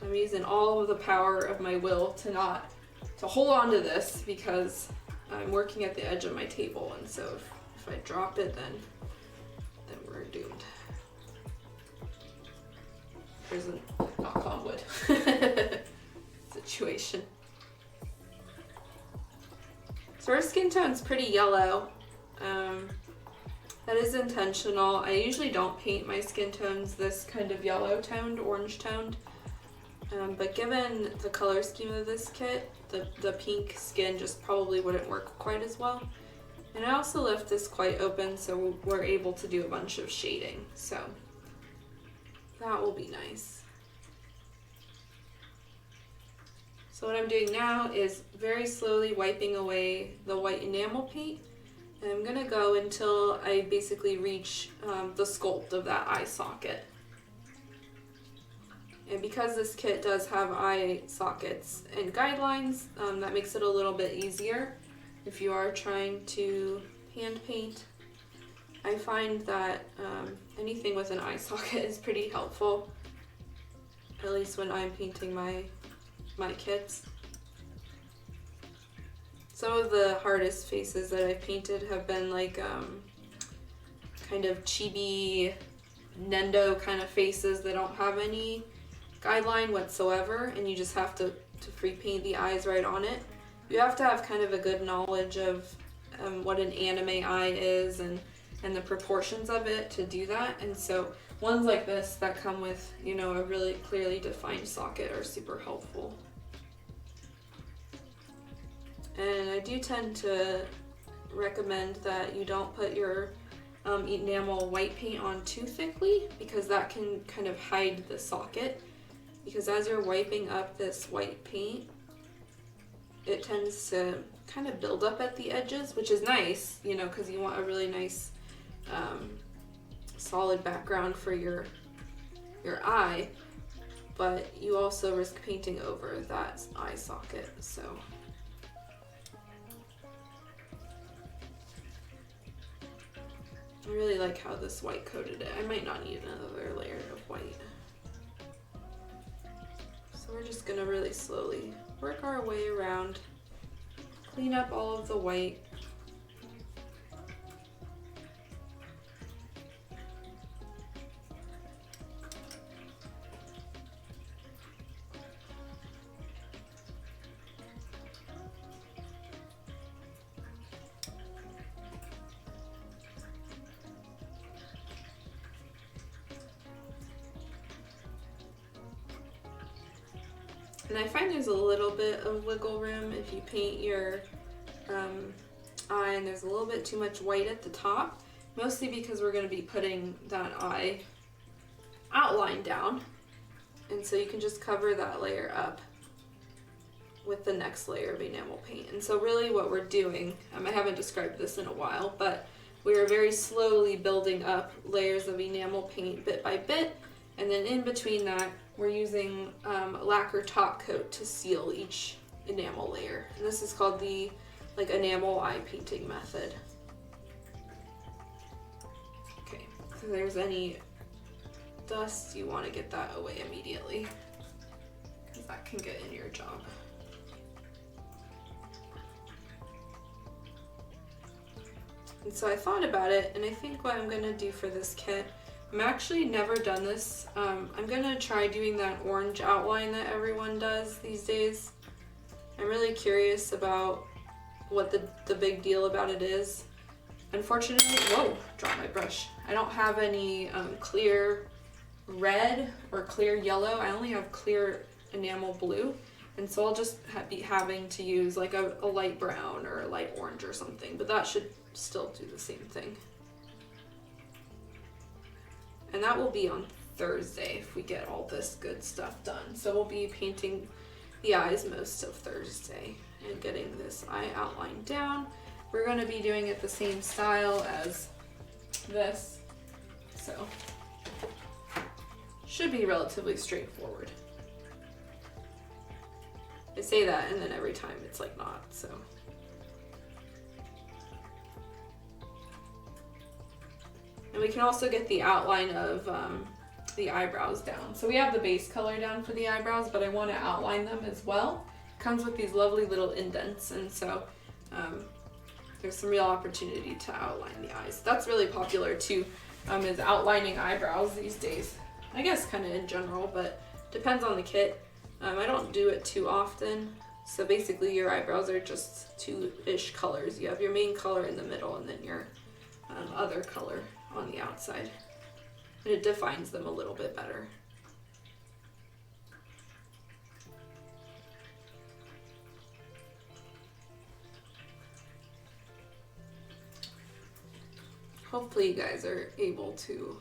I'm using all of the power of my will to hold on to this, because I'm working at the edge of my table, and so if I drop it, then we're doomed. there's a knock on wood situation. So our skin tone's pretty yellow. That is intentional. I usually don't paint my skin tones this kind of yellow toned, orange toned. But given the color scheme of this kit, the pink skin just probably wouldn't work quite as well. And I also left this quite open, so we're able to do a bunch of shading. So that will be nice. So what I'm doing now is very slowly wiping away the white enamel paint. And I'm gonna go until I basically reach the sculpt of that eye socket. And because this kit does have eye sockets and guidelines, that makes it a little bit easier if you are trying to hand paint. I find that anything with an eye socket is pretty helpful, at least when I'm painting my kits. Some of the hardest faces that I've painted have been like kind of chibi Nendo kind of faces that don't have any guideline whatsoever, and you just have to free paint the eyes right on it. You have to have kind of a good knowledge of what an anime eye is and the proportions of it to do that. And so ones like this that come with, you know, a really clearly defined socket are super helpful. And I do tend to recommend that you don't put your enamel white paint on too thickly, because that can kind of hide the socket. Because as you're wiping up this white paint, it tends to kind of build up at the edges, which is nice, you know, because you want a really nice solid background for your eye, but you also risk painting over that eye socket. So I really like how this white coated it. I might not need another layer of white. So we're just gonna really slowly work our way around, clean up all of the white. And I find there's a little bit of wiggle room if you paint your eye and there's a little bit too much white at the top, mostly because we're going to be putting that eye outline down. And so you can just cover that layer up with the next layer of enamel paint. And so really what we're doing, I haven't described this in a while, but we are very slowly building up layers of enamel paint bit by bit. And then in between that, we're using lacquer top coat to seal each enamel layer. And this is called the enamel eye painting method. Okay, if there's any dust, you want to get that away immediately, because that can get in your job. And so I thought about it, and I think what I'm gonna do for this kit, I'm actually never done this. I'm gonna try doing that orange outline that everyone does these days. I'm really curious about what the big deal about it is. Unfortunately, whoa, dropped my brush. I don't have any clear red or clear yellow. I only have clear enamel blue. And so I'll just be having to use like a light brown or a light orange or something, but that should still do the same thing. And that will be on Thursday if we get all this good stuff done. So we'll be painting the eyes most of Thursday and getting this eye outline down. We're going to be doing it the same style as this, so should be relatively straightforward. I say that and then every time it's like not, so. And we can also get the outline of the eyebrows down. So we have the base color down for the eyebrows, but I want to outline them as well. It comes with these lovely little indents, and so there's some real opportunity to outline the eyes. That's really popular too, is outlining eyebrows these days. I guess kind of in general, but depends on the kit. I don't do it too often. So basically your eyebrows are just two-ish colors. You have your main color in the middle and then your other color on the outside. And it defines them a little bit better. Hopefully you guys are able to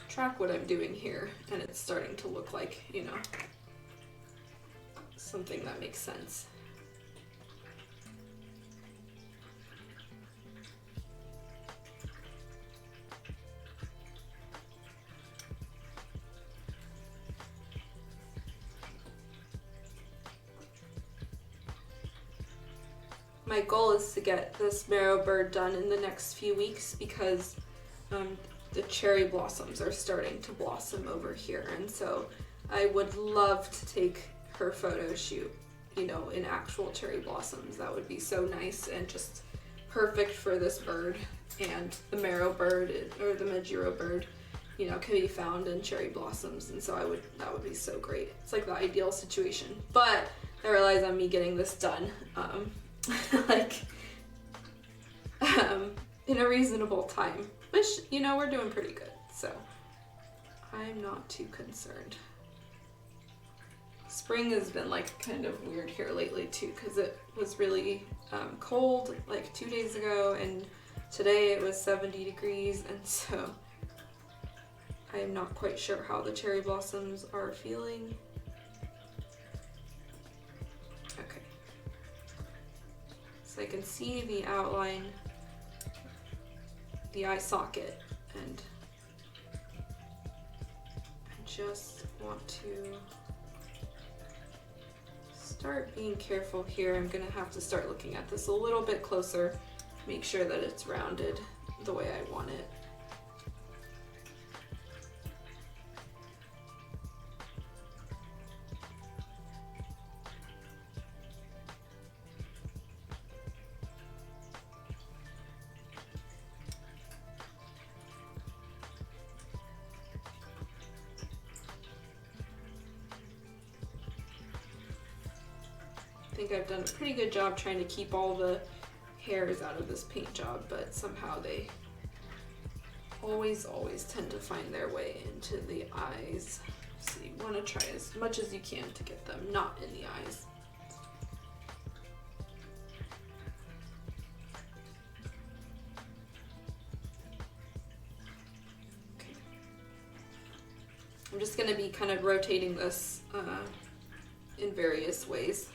track what I'm doing here, and it's starting to look like, you know, something that makes sense. My goal is to get this Mero bird done in the next few weeks because the cherry blossoms are starting to blossom over here, and so I would love to take her photo shoot, you know, in actual cherry blossoms. That would be so nice and just perfect for this bird. And the Mero bird, or the Mejiro bird, you know, can be found in cherry blossoms, and so that would be so great. It's like the ideal situation, but that relies on me getting this done in a reasonable time, which, you know, we're doing pretty good, so I'm not too concerned. Spring has been like kind of weird here lately too, because it was really cold like 2 days ago, and today it was 70 degrees, and so I'm not quite sure how the cherry blossoms are feeling. Okay. So I can see the outline, the eye socket, and I just want to start being careful here. I'm gonna have to start looking at this a little bit closer, make sure that it's rounded the way I want it. I think I've done a pretty good job trying to keep all the hairs out of this paint job, but somehow they always tend to find their way into the eyes. So you want to try as much as you can to get them not in the eyes. Okay. I'm just going to be kind of rotating this in various ways.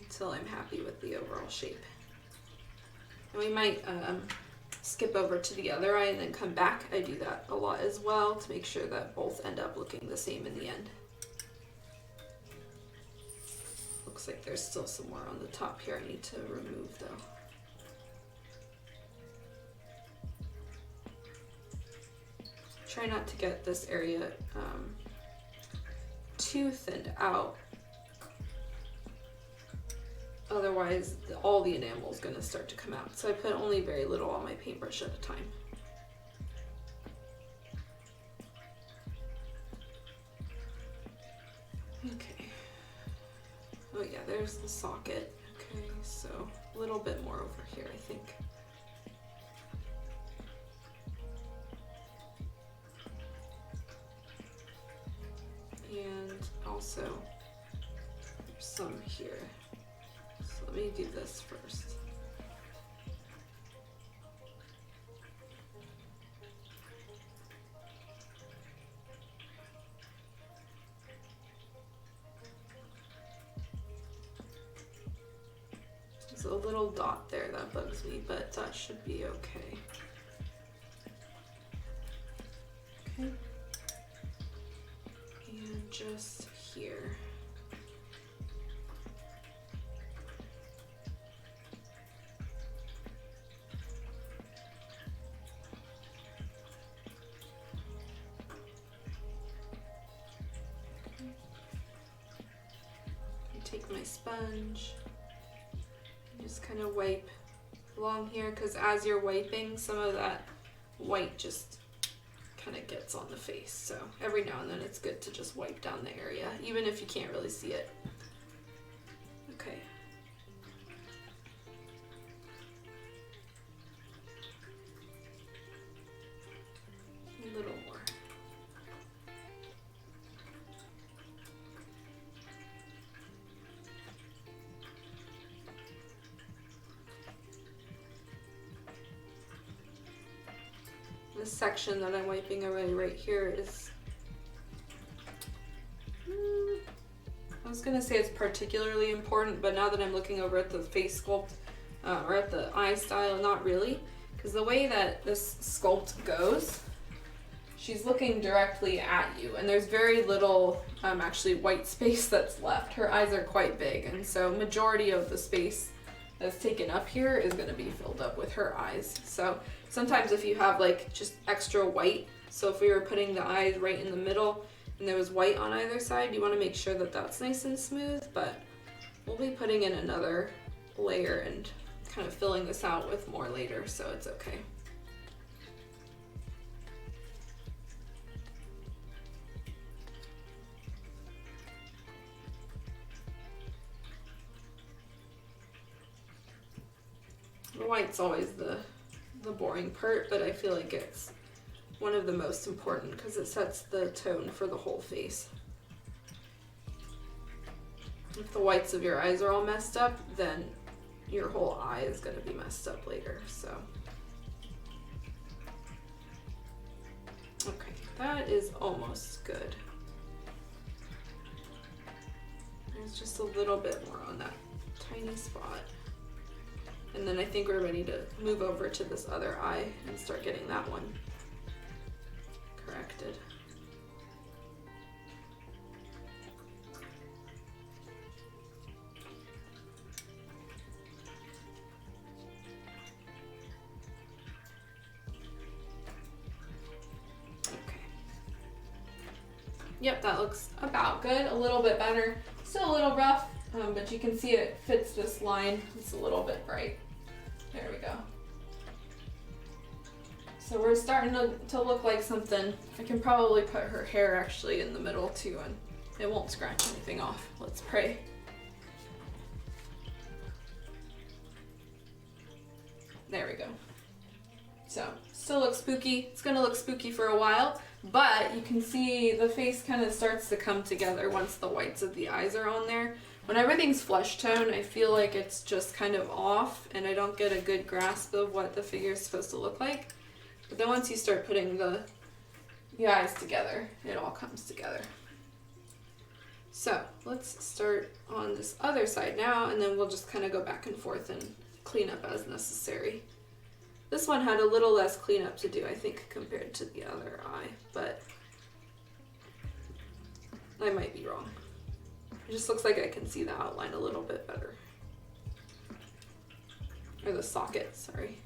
Until I'm happy with the overall shape. And we might skip over to the other eye and then come back. I do that a lot as well to make sure that both end up looking the same in the end. Looks like there's still some more on the top here I need to remove though. Try not to get this area too thinned out. Otherwise, all the enamel is going to start to come out. So I put only very little on my paintbrush at a time. Okay. Oh yeah, there's the socket. Okay, so a little bit more over here, I think. And also there's some here. Let me do this first. There's a little dot there that bugs me, but that should be okay. Okay. And just here. Take my sponge kind of wipe along here, because as you're wiping, some of that white just kind of gets on the face. So every now and then it's good to just wipe down the area, even if you can't really see it. Okay. A little more. This section that I'm wiping away right here is, I was gonna say it's particularly important, but now that I'm looking over at the face sculpt, or at the eye style, not really, because the way that this sculpt goes, she's looking directly at you, and there's very little actually white space that's left. Her eyes are quite big, and so majority of the space that's taken up here is going to be filled up with her eyes. So sometimes if you have like just extra white, so if we were putting the eyes right in the middle and there was white on either side, you want to make sure that that's nice and smooth, but we'll be putting in another layer and kind of filling this out with more later, so it's okay. The white's always the boring part, but I feel like it's one of the most important because it sets the tone for the whole face. If the whites of your eyes are all messed up, then your whole eye is going to be messed up later, so. Okay, that is almost good. There's just a little bit more on that tiny spot. And then I think we're ready to move over to this other eye and start getting that one corrected. Okay. Yep, that looks about good, a little bit better. Still a little rough. But you can see it fits this line. It's a little bit bright. There we go. So we're starting to look like something. I can probably put her hair actually in the middle too, and it won't scratch anything off. Let's pray. There we go. So still looks spooky. It's gonna look spooky for a while, but you can see the face kind of starts to come together once the whites of the eyes are on there. When everything's flesh tone, I feel like it's just kind of off and I don't get a good grasp of what the figure is supposed to look like. But then once you start putting the eyes together, it all comes together. So let's start on this other side now, and then we'll just kind of go back and forth and clean up as necessary. This one had a little less cleanup to do, I think, compared to the other eye, but I might be wrong. It just looks like I can see the outline a little bit better. Or the socket, sorry.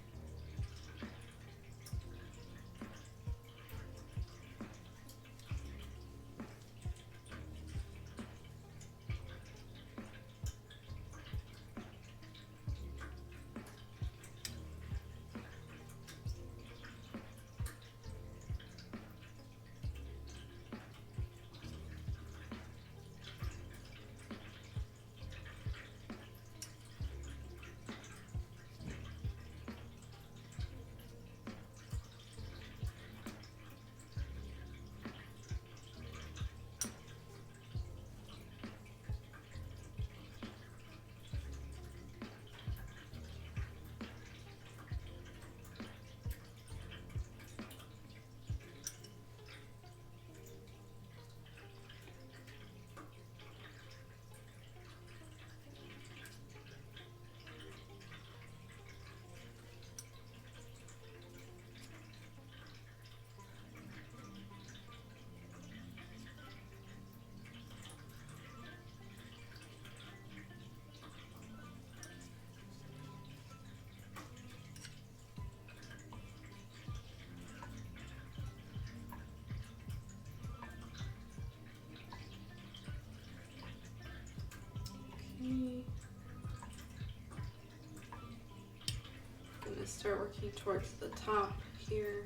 start working towards the top here.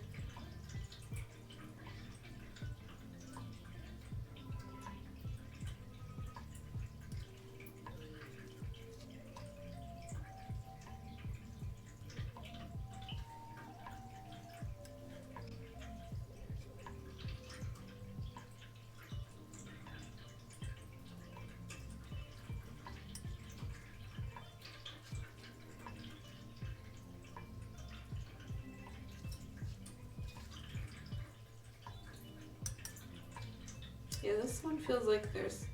Yeah, this one feels like there's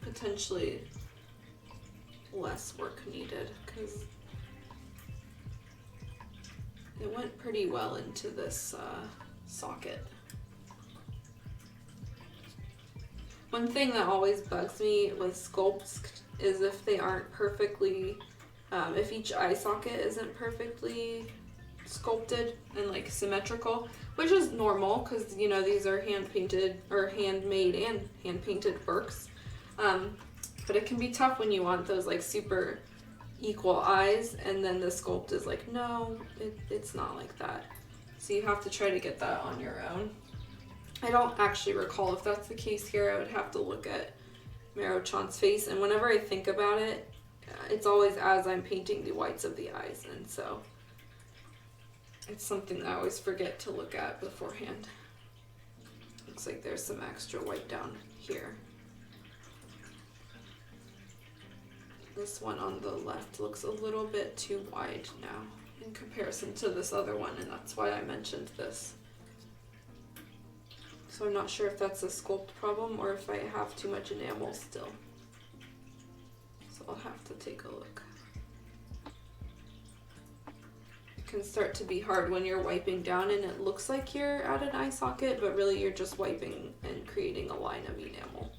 potentially less work needed because it went pretty well into this socket. One thing that always bugs me with sculpts is if they aren't perfectly, if each eye socket isn't perfectly sculpted and like symmetrical, which is normal because you know these are hand painted or handmade and hand painted works, but it can be tough when you want those like super equal eyes and then the sculpt is like no, it's not like that, so you have to try to get that on your own. I don't actually recall if that's the case here. I would have to look at Mero-chan's face, and whenever I think about it, it's always as I'm painting the whites of the eyes, and so it's something that I always forget to look at beforehand. Looks like there's some extra white down here. This one on the left looks a little bit too wide now in comparison to this other one, and that's why I mentioned this. So I'm not sure if that's a sculpt problem or if I have too much enamel still. So I'll have to take a look. It can start to be hard when you're wiping down and it looks like you're at an eye socket, but really you're just wiping and creating a line of enamel.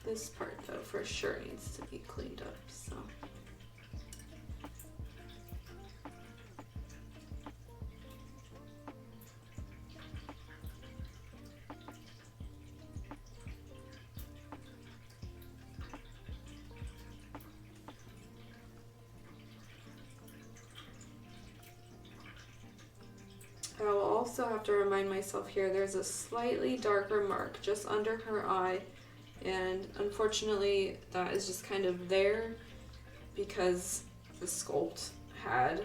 This part though for sure needs to be cleaned up, so. I will also have to remind myself here there's a slightly darker mark just under her eye. And unfortunately, that is just kind of there because the sculpt had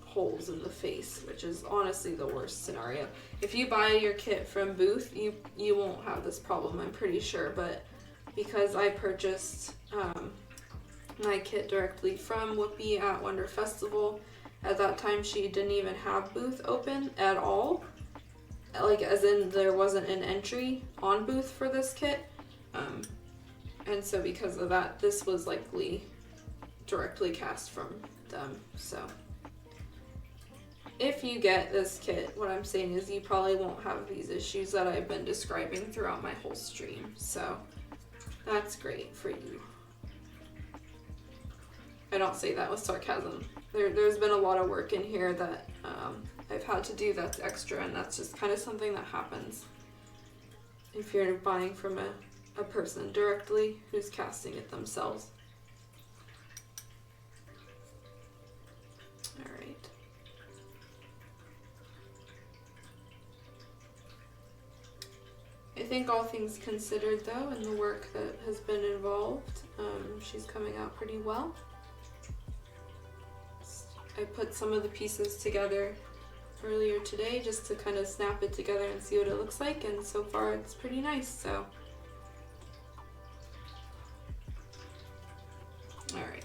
holes in the face, which is honestly the worst scenario. If you buy your kit from Booth, you won't have this problem, I'm pretty sure. But because I purchased my kit directly from Whoopie at Wonder Festival, at that time she didn't even have Booth open at all. Like, as in there wasn't an entry on Booth for this kit, and so because of that, this was likely directly cast from them. So if you get this kit, what I'm saying is you probably won't have these issues that I've been describing throughout my whole stream, so that's great for you. I don't say that with sarcasm. There's been a lot of work in here that I've had to do that's extra, and that's just kind of something that happens if you're buying from a person directly who's casting it themselves. Alright. I think all things considered though, and the work that has been involved, she's coming out pretty well. I put some of the pieces together earlier today just to kind of snap it together and see what it looks like, and so far it's pretty nice, so. Alright.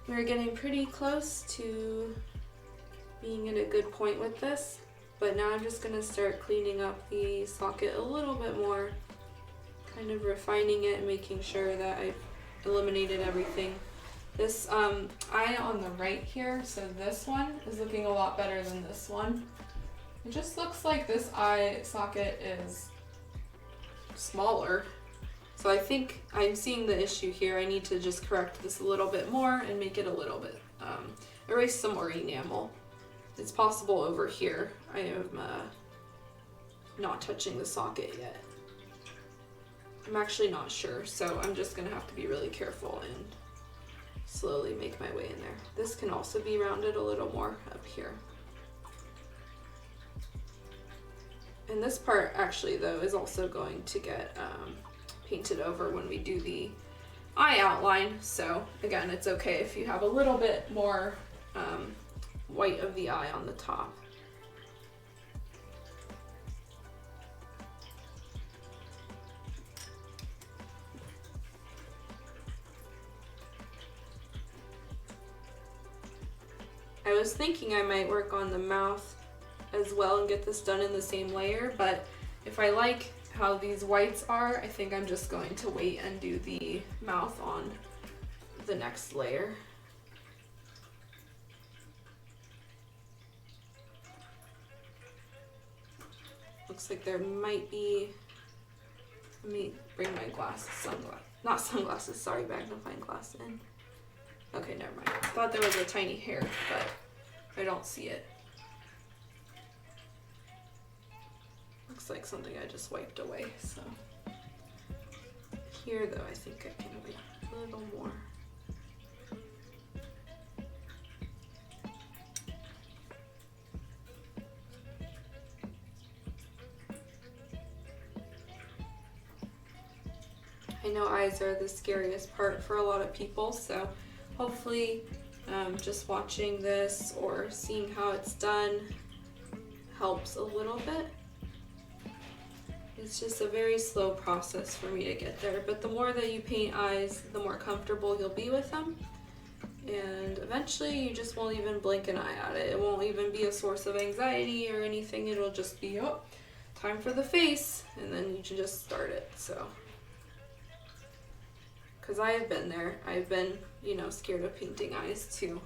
We're getting pretty close to being at a good point with this, but now I'm just going to start cleaning up the socket a little bit more, kind of refining it and making sure that I've eliminated everything. This eye on the right here, so this one is looking a lot better than this one. It just looks like this eye socket is smaller. So I think I'm seeing the issue here. I need to just correct this a little bit more and make it a little bit, erase some more enamel. It's possible over here. I am not touching the socket yet. I'm actually not sure, so I'm just gonna have to be really careful and slowly make my way in there. This can also be rounded a little more up here. And this part actually though is also going to get painted over when we do the eye outline. So again, it's okay if you have a little bit more white of the eye on the top. I was thinking I might work on the mouth as well and get this done in the same layer, but if I like how these whites are, I think I'm just going to wait and do the mouth on the next layer. Looks like there might be, let me bring my not sunglasses, sorry, magnifying glass in. Okay, never mind. I thought there was a tiny hair, but I don't see it. Looks like something I just wiped away, so. Here though, I think I can wipe a little more. I know eyes are the scariest part for a lot of people, so hopefully just watching this or seeing how it's done helps a little bit. It's just a very slow process for me to get there, but the more that you paint eyes, the more comfortable you'll be with them. And eventually you just won't even blink an eye at it. It won't even be a source of anxiety or anything. It'll just be, oh, time for the face, and then you can just start it, so. Because I have been there. I've been, you know, scared of painting eyes too.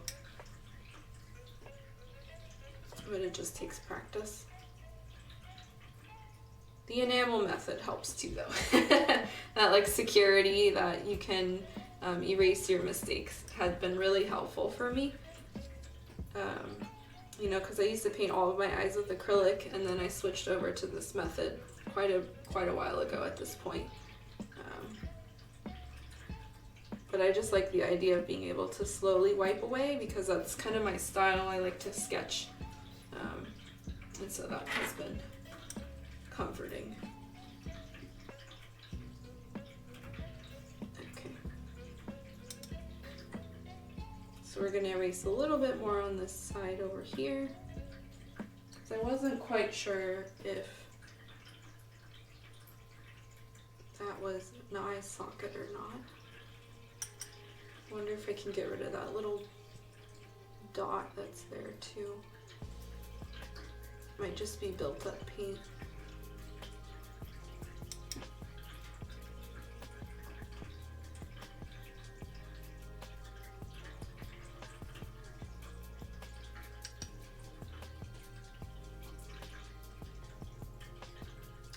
But it just takes practice. The enamel method helps too though. That like security that you can erase your mistakes has been really helpful for me. You know, because I used to paint all of my eyes with acrylic, and then I switched over to this method quite a while ago at this point. But I just like the idea of being able to slowly wipe away, because that's kind of my style. I like to sketch, and so that has been comforting. Okay. So we're going to erase a little bit more on this side over here, because I wasn't quite sure if that was an eye socket or not. I wonder if I can get rid of that little dot that's there too. Might just be built up paint.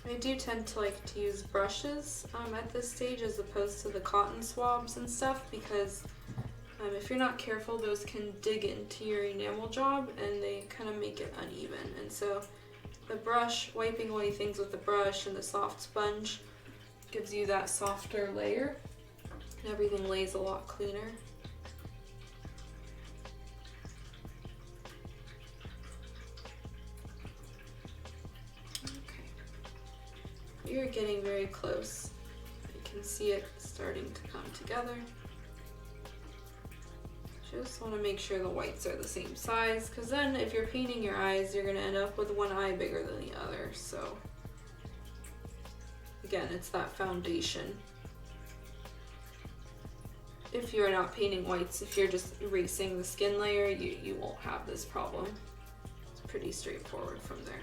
I do tend to like to use brushes at this stage as opposed to the cotton swabs and stuff, because if you're not careful, those can dig into your enamel job and they kind of make it uneven. And so the brush, wiping away things with the brush and the soft sponge gives you that softer layer and everything lays a lot cleaner. You're getting very close. You can see it starting to come together. Just want to make sure the whites are the same size, because then if you're painting your eyes, you're going to end up with one eye bigger than the other. So again, it's that foundation. If you're not painting whites, if you're just erasing the skin layer, you won't have this problem. It's pretty straightforward from there.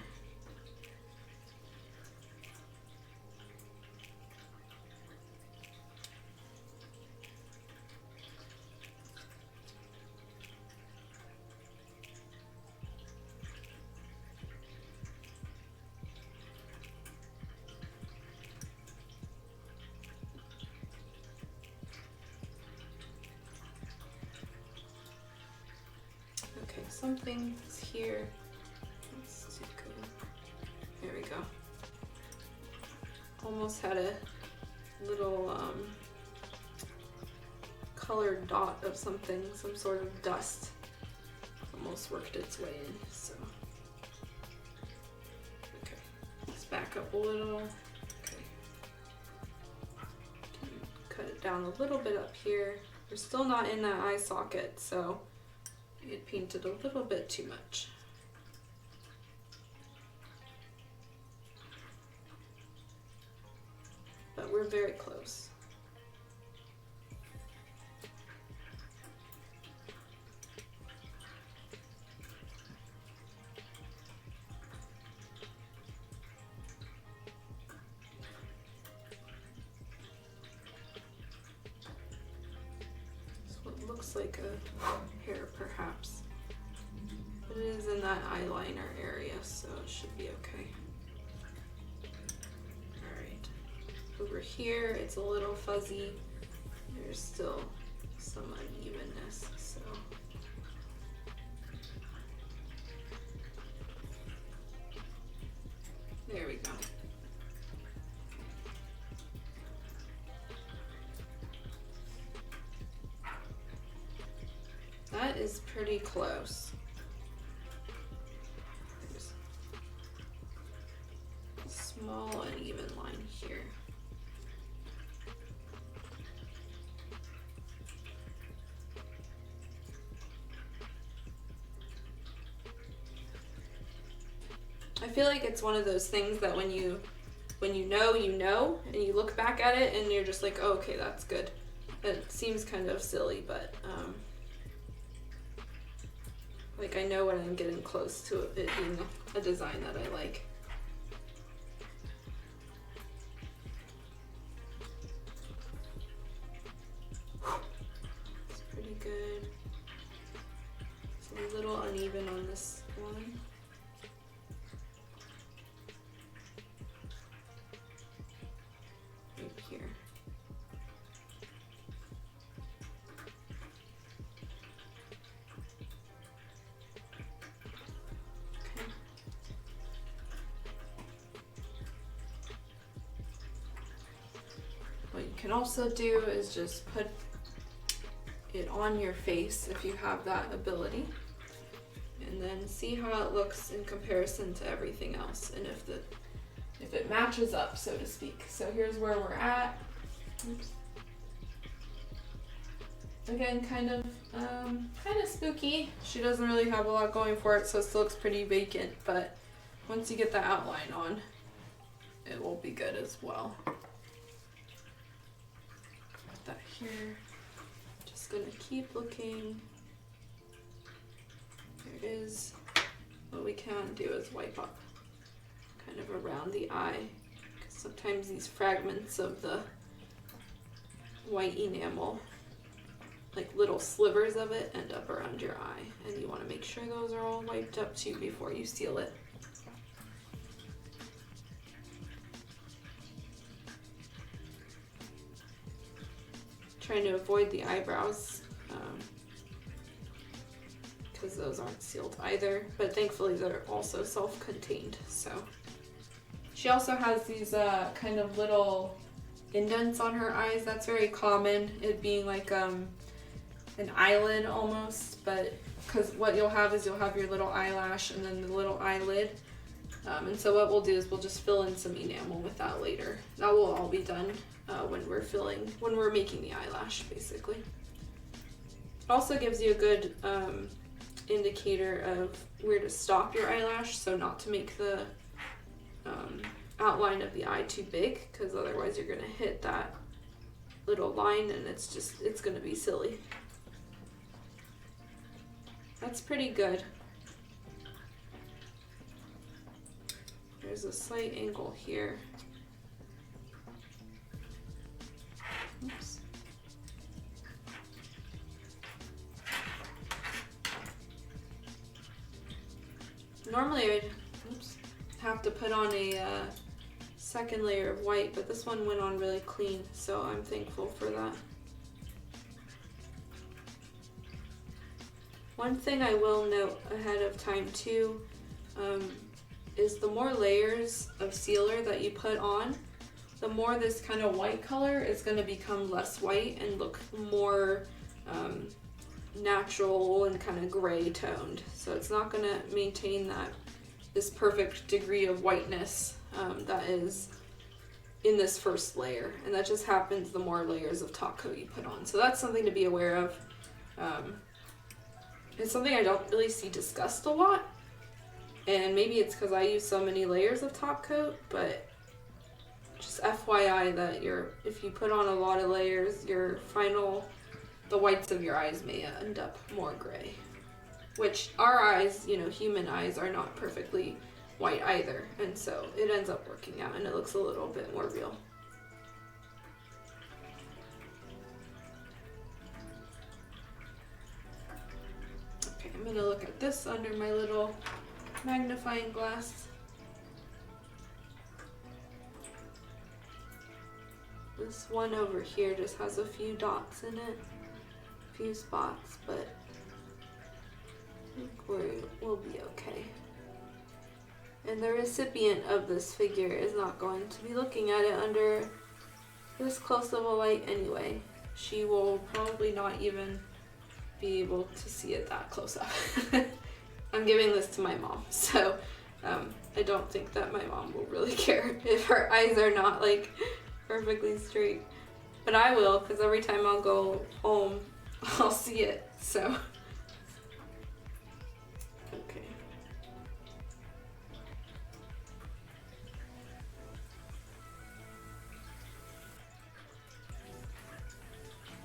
something's here. Let's take a, there we go. Almost had a little colored dot of something, some sort of dust. Almost worked its way in, so. Okay, let's back up a little. Okay. Cut it down a little bit up here. We're still not in that eye socket, so it painted a little bit too much. But we're very close. Looks like a hair perhaps, but it is in that eyeliner area, so it should be okay. Alright, over here it's a little fuzzy. There's still some unevenness, so there we go. That is pretty close. There's a small uneven line here. I feel like it's one of those things that when you know, you know, and you look back at it and you're just like, oh, okay, that's good. It seems kind of silly, but like I know when I'm getting close to it being a design that I like. It's pretty good. It's a little uneven on this one. Right here. What you can also do is just put it on your face if you have that ability, and then see how it looks in comparison to everything else, and if it matches up, so to speak. So here's where we're at. Oops. Again, kind of spooky. She doesn't really have a lot going for it, so it still looks pretty vacant, but once you get the outline on, it will be good as well. That here. Just gonna keep looking. There it is. What we can do is wipe up kind of around the eye, because sometimes these fragments of the white enamel, like little slivers of it, end up around your eye, and you want to make sure those are all wiped up too before you seal it. Trying to avoid the eyebrows because those aren't sealed either, but thankfully they're also self-contained. So she also has these kind of little indents on her eyes. That's very common, it being like an eyelid almost, but because what you'll have is you'll have your little eyelash and then the little eyelid. And so what we'll do is we'll just fill in some enamel with that later. That will all be done when we're making the eyelash, basically. It also gives you a good indicator of where to stop your eyelash, so not to make the outline of the eye too big, because otherwise you're gonna hit that little line and it's gonna be silly. That's pretty good. There's a slight angle here. Oops. Normally I'd have to put on a second layer of white, but this one went on really clean, so I'm thankful for that. One thing I will note ahead of time too is the more layers of sealer that you put on, the more this kind of white color is going to become less white and look more natural and kind of gray toned. So it's not going to maintain this perfect degree of whiteness that is in this first layer, and that just happens the more layers of top coat you put on. So that's something to be aware of. It's something I don't really see discussed a lot, and maybe it's because I use so many layers of top coat, but just FYI that if you put on a lot of layers, the whites of your eyes may end up more gray. Which our eyes, human eyes, are not perfectly white either, and so it ends up working out and it looks a little bit more real. Okay, I'm gonna look at this under my little magnifying glass. This one over here just has a few dots in it, a few spots, but I think we'll be okay. And the recipient of this figure is not going to be looking at it under this close of a light anyway. She will probably not even be able to see it that close up. I'm giving this to my mom, so I don't think that my mom will really care if her eyes are not like perfectly straight. But I will, because every time I'll go home, I'll see it, so.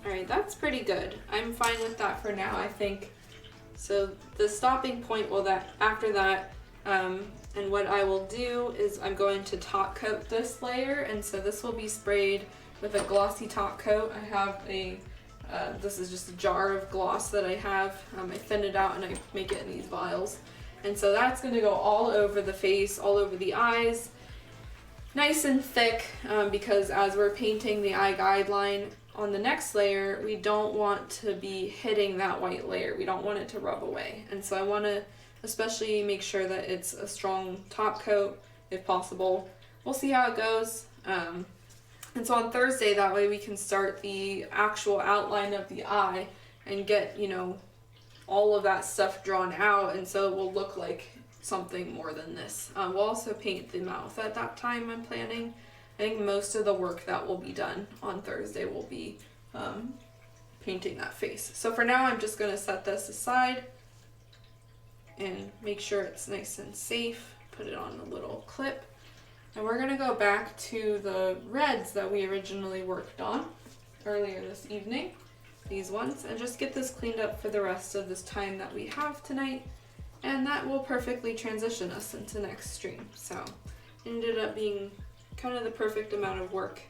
Alright, that's pretty good. I'm fine with that for now, I think. So the stopping point after that, and what I will do is I'm going to top coat this layer, and so this will be sprayed with a glossy top coat. I have this is just a jar of gloss that I have. I thin it out and I make it in these vials. And so that's going to go all over the face, all over the eyes, nice and thick, because as we're painting the eye guideline, on the next layer, we don't want to be hitting that white layer. We don't want it to rub away. And so I want to especially make sure that it's a strong top coat, if possible. We'll see how it goes. And so on Thursday, that way we can start the actual outline of the eye and get, all of that stuff drawn out. And so it will look like something more than this. We'll also paint the mouth at that time, I'm planning. I think most of the work that will be done on Thursday will be painting that face. So for now, I'm just going to set this aside and make sure it's nice and safe. Put it on a little clip. And we're going to go back to the reds that we originally worked on earlier this evening, these ones, and just get this cleaned up for the rest of this time that we have tonight. And that will perfectly transition us into next stream. So it ended up being kind of the perfect amount of work.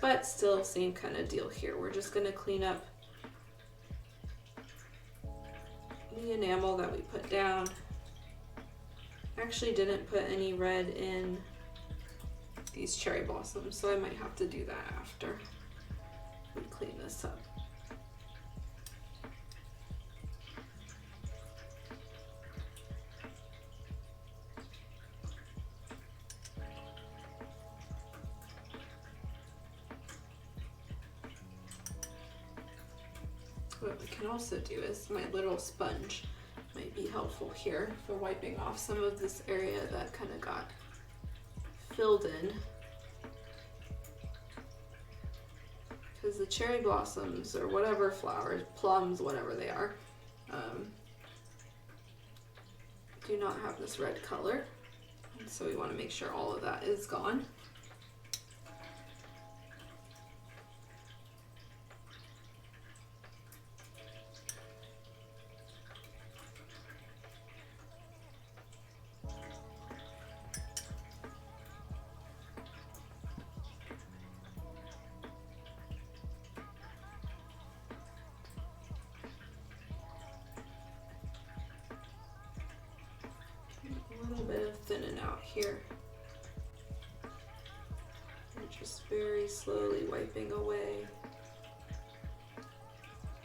But still same kind of deal here. We're just going to clean up the enamel that we put down. Actually didn't put any red in these cherry blossoms, so I might have to do that after we clean this up. What we can also do is my little sponge might be helpful here for wiping off some of this area that kind of got filled in. Because the cherry blossoms or whatever flowers, plums, whatever they are, do not have this red color. And so we want to make sure all of that is gone. Thinning out here. And just very slowly wiping away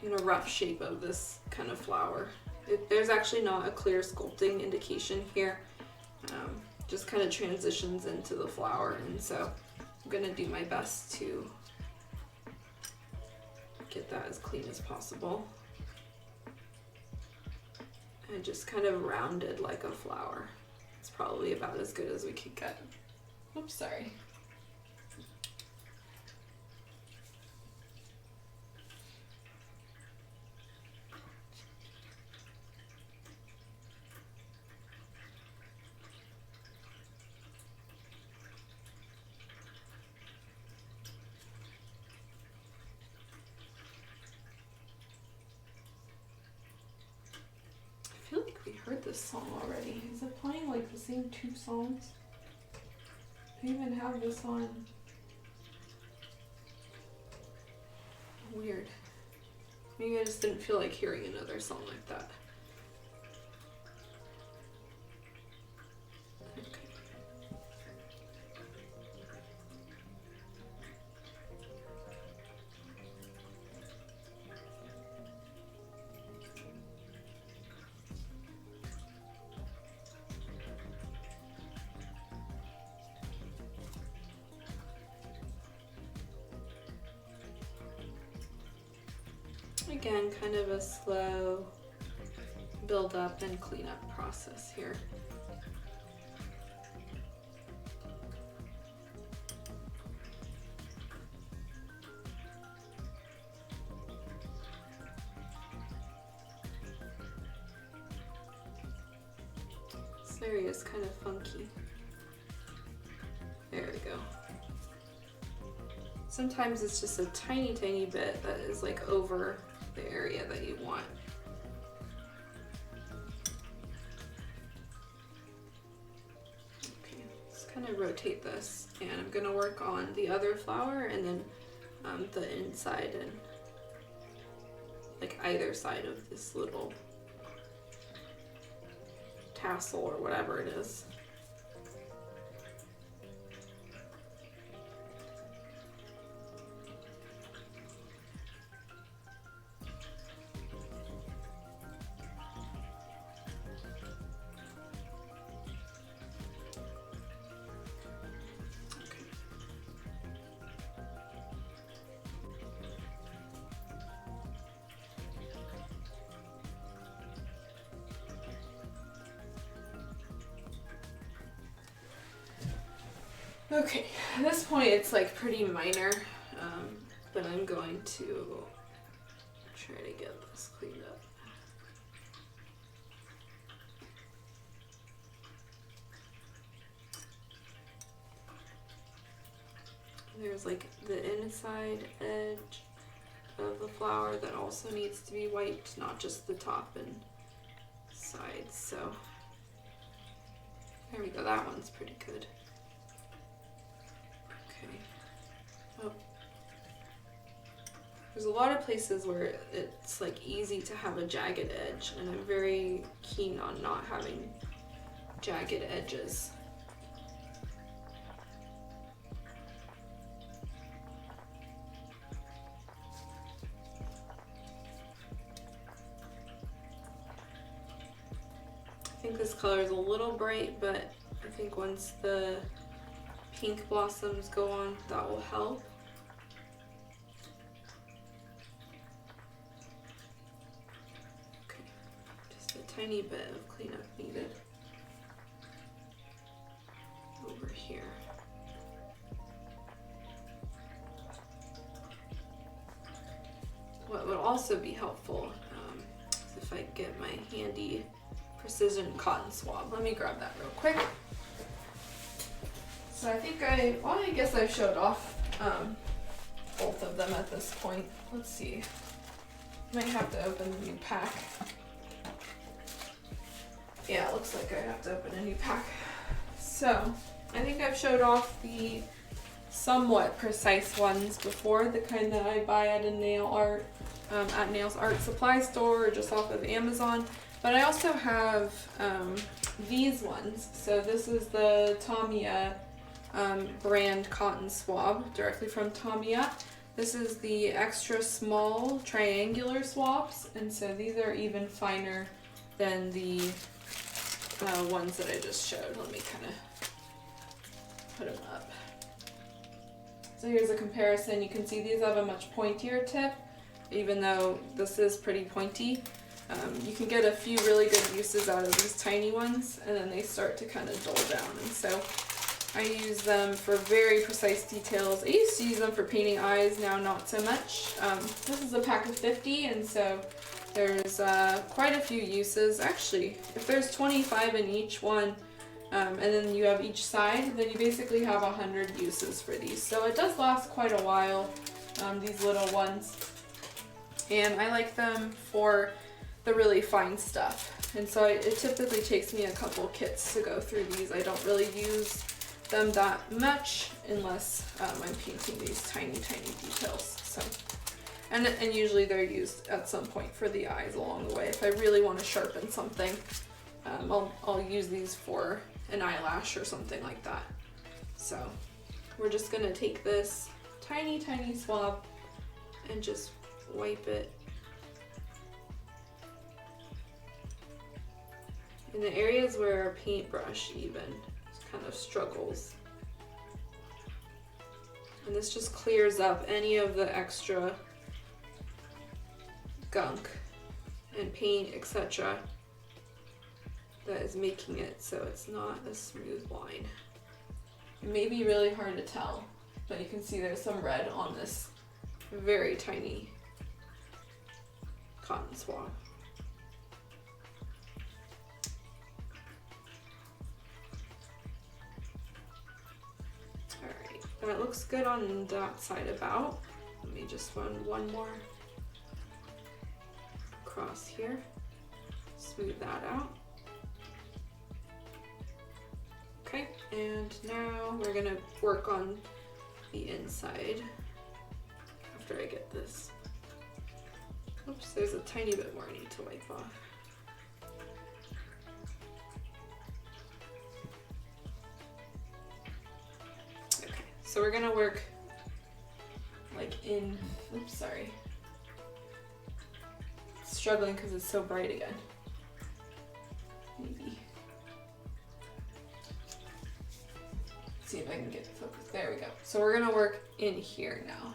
in a rough shape of this kind of flower. There's actually not a clear sculpting indication here. Just kind of transitions into the flower, and so I'm gonna do my best to get that as clean as possible. And just kind of rounded like a flower. It's probably about as good as we could get. Oops, sorry. I feel like we heard this song already. Is it playing like the same 2 songs? I even have this on. Weird. Maybe I just didn't feel like hearing another song like that. Again, kind of a slow build up and clean up process here. This area is kind of funky. There we go. Sometimes it's just a tiny, tiny bit that is like over the area that you want. Okay, let's kind of rotate this, and I'm gonna work on the other flower and then the inside and like either side of this little tassel or whatever it is. Okay, at this point it's like pretty minor, but I'm going to try to get this cleaned up. There's like the inside edge of the flower that also needs to be wiped, not just the top and sides. So there we go, that one's pretty good. Oh. There's a lot of places where it's like easy to have a jagged edge, and I'm very keen on not having jagged edges. I think this color is a little bright, but I think once the pink blossoms go on, that will help. Okay, just a tiny bit of cleanup needed over here. What would also be helpful is if I get my handy precision cotton swab. Let me grab that real quick. So I think I guess I've showed off both of them at this point. Let's see. Might have to open a new pack. Yeah, it looks like I have to open a new pack. So I think I've showed off the somewhat precise ones before, the kind that I buy at a nails art supply store or just off of Amazon. But I also have these ones. So this is the Tamiya brand cotton swab directly from Tamiya. This is the extra small triangular swabs, and so these are even finer than the ones that I just showed. Let me kind of put them up. So here's a comparison. You can see these have a much pointier tip, even though this is pretty pointy. You can get a few really good uses out of these tiny ones, and then they start to kind of dull down. And so I use them for very precise details. I used to use them for painting eyes, now not so much. This is a pack of 50, and so there's quite a few uses. Actually, if there's 25 in each one, and then you have each side, then you basically have 100 uses for these. So it does last quite a while, these little ones. And I like them for the really fine stuff. And so it typically takes me a couple kits to go through these. I don't really use them that much unless I'm painting these tiny details. So and usually they're used at some point for the eyes along the way. If I really want to sharpen something, I'll use these for an eyelash or something like that. So we're just gonna take this tiny swab and just wipe it in the areas where our paintbrush even kind of struggles. And this just clears up any of the extra gunk and paint, etc., that is making it so it's not a smooth line. It may be really hard to tell, but you can see there's some red on this very tiny cotton swab. Alright, that looks good on that side about. Let me just run one more across here, smooth that out. Okay, and now we're gonna work on the inside after I get this. Oops, there's a tiny bit more I need to wipe off. Okay, so we're gonna work like in, oops, sorry. Struggling because it's so bright again. Maybe. See if I can get it focused. There we go. So we're gonna work in here now.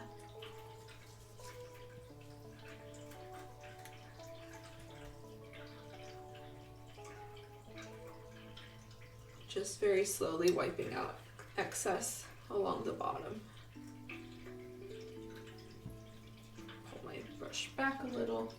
Just very slowly wiping out excess along the bottom. Pull my brush back a little.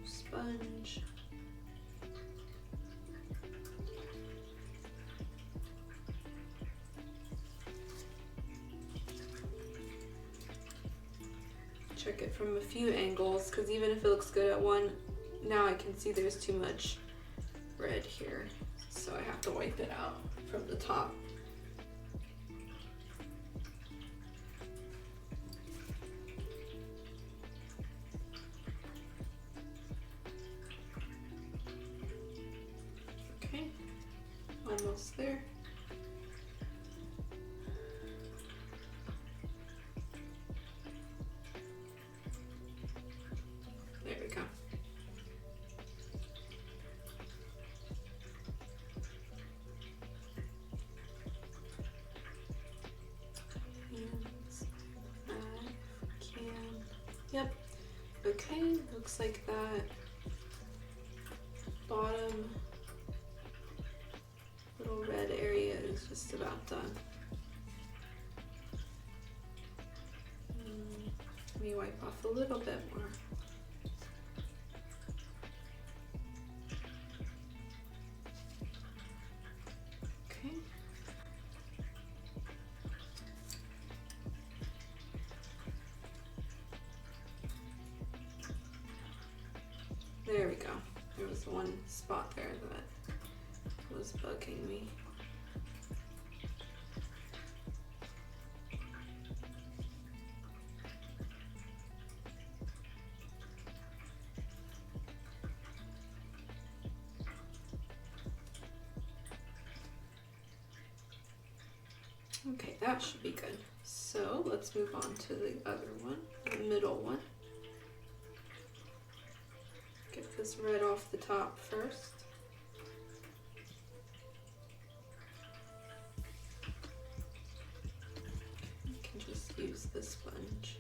Sponge. Check it from a few angles, because even if it looks good at one, now I can see there's too much red here, so I have to wipe it out from the top. Almost there. There we go. Yep. Okay, looks like that bottom little red area is just about done. Let me wipe off a little bit more. Okay. There we go. There was one spot there that was bugging me. Okay, that should be good. So let's move on to the other one, the middle one. Get this red off the top first. You can just use the sponge.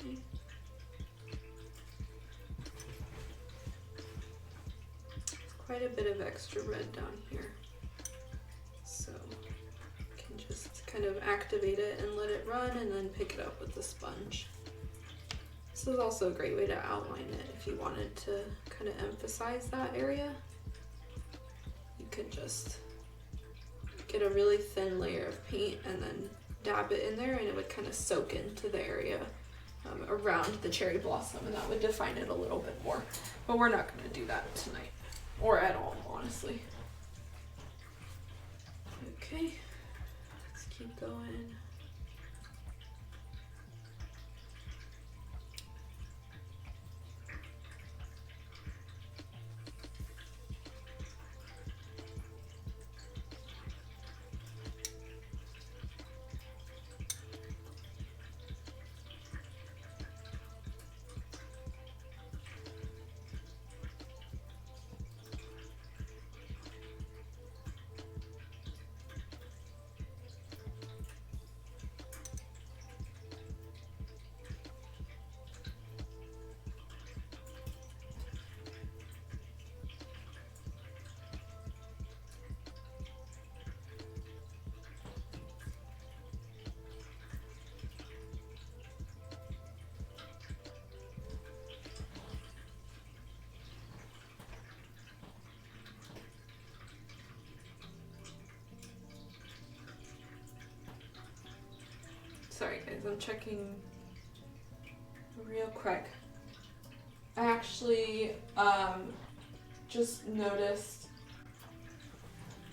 Okay. Quite a bit of extra red down here. So you can just kind of activate it and let it run and then pick it up with the sponge. This is also a great way to outline it if you wanted to kind of emphasize that area. You could just get a really thin layer of paint and then dab it in there, and it would kind of soak into the area around the cherry blossom, and that would define it a little bit more. But we're not going to do that tonight, or at all, honestly. Okay, let's keep going. Sorry guys, I'm checking real quick. I actually just noticed